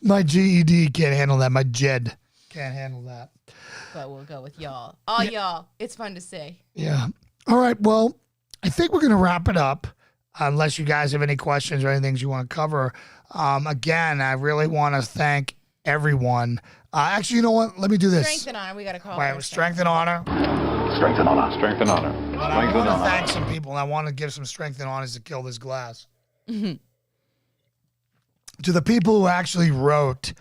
My GED can't handle that. My JED can't handle that. But we'll go with y'all. All y'all. It's fun to say. Yeah. All right. Well, I think we're going to wrap it up. Unless you guys have any questions or anything you want to cover. Again, I really want to thank everyone. Actually, you know what? Let me do this. Strength and honor. We got to call it. Right, strength and honor. Strength and honor. Strength and honor. But I want to thank some people, and I want to give some strength and honors to kill this glass. Mm-hmm. To the people who actually wrote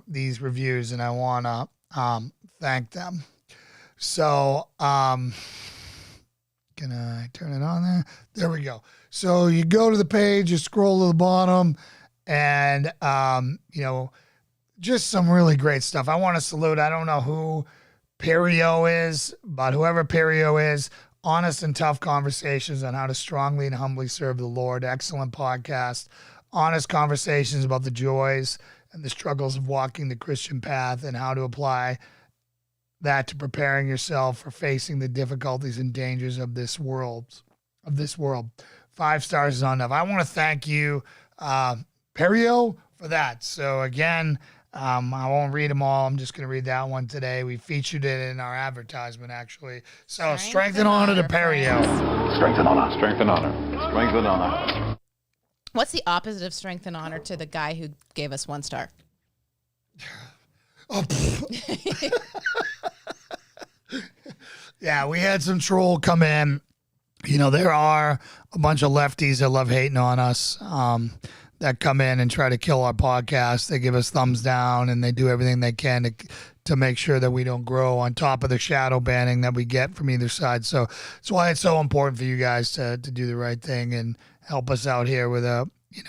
these reviews, and I want to thank them. So, can I turn it on there? There we go. So you go to the page, you scroll to the bottom, and, just some really great stuff. I want to salute, I don't know who Perio is, but whoever Perio is, honest and tough conversations on how to strongly and humbly serve the Lord. Excellent podcast. Honest conversations about the joys and the struggles of walking the Christian path and how to apply that to preparing yourself for facing the difficulties and dangers of this world. 5 stars is not enough. I want to thank you, Perio, for that. So again, I won't read them all. I'm just going to read that one today. We featured it in our advertisement, actually. So, strength and honor to Perio. Strength and honor. Strength and honor. Strength and honor. What's the opposite of strength and honor to the guy who gave us 1 star? Oh, yeah, we had some troll come in. You know, there are a bunch of lefties that love hating on us that come in and try to kill our podcast. They give us thumbs down and they do everything they can to make sure that we don't grow, on top of the shadow banning that we get from either side. So that's why it's so important for you guys to do the right thing and help us out here with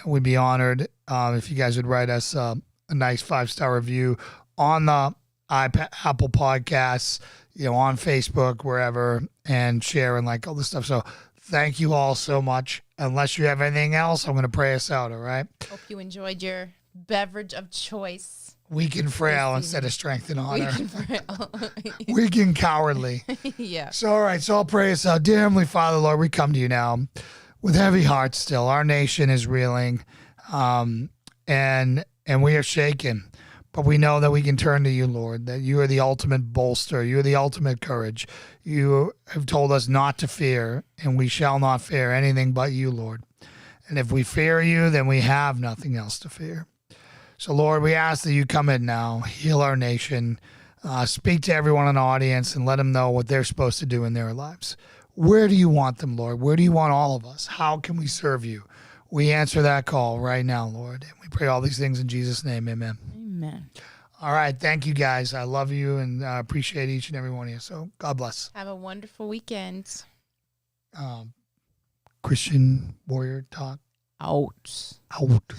we'd be honored if you guys would write us a nice 5-star review on the Apple Podcasts, on Facebook, wherever, and share and like all this stuff. So thank you all so much. Unless you have anything else, I'm going to pray us out, all right? Hope you enjoyed your beverage of choice. Weak and frail instead of strength and honor. Weak and frail. Weak and cowardly. Yeah. So, all right, so I'll pray us out. Dear Heavenly Father, Lord, we come to you now with heavy hearts still. Our nation is reeling, and we are shaken. But we know that we can turn to you, Lord, that you are the ultimate bolster. You are the ultimate courage. You have told us not to fear, and we shall not fear anything but you, Lord. And if we fear you, then we have nothing else to fear. So, Lord, we ask that you come in now, heal our nation, speak to everyone in the audience, and let them know what they're supposed to do in their lives. Where do you want them, Lord? Where do you want all of us? How can we serve you? We answer that call right now, Lord. And we pray all these things in Jesus' name. Amen. Amen. All right. Thank you, guys. I love you and appreciate each and every one of you. So God bless. Have a wonderful weekend. Christian Warrior Talk. Out. Out.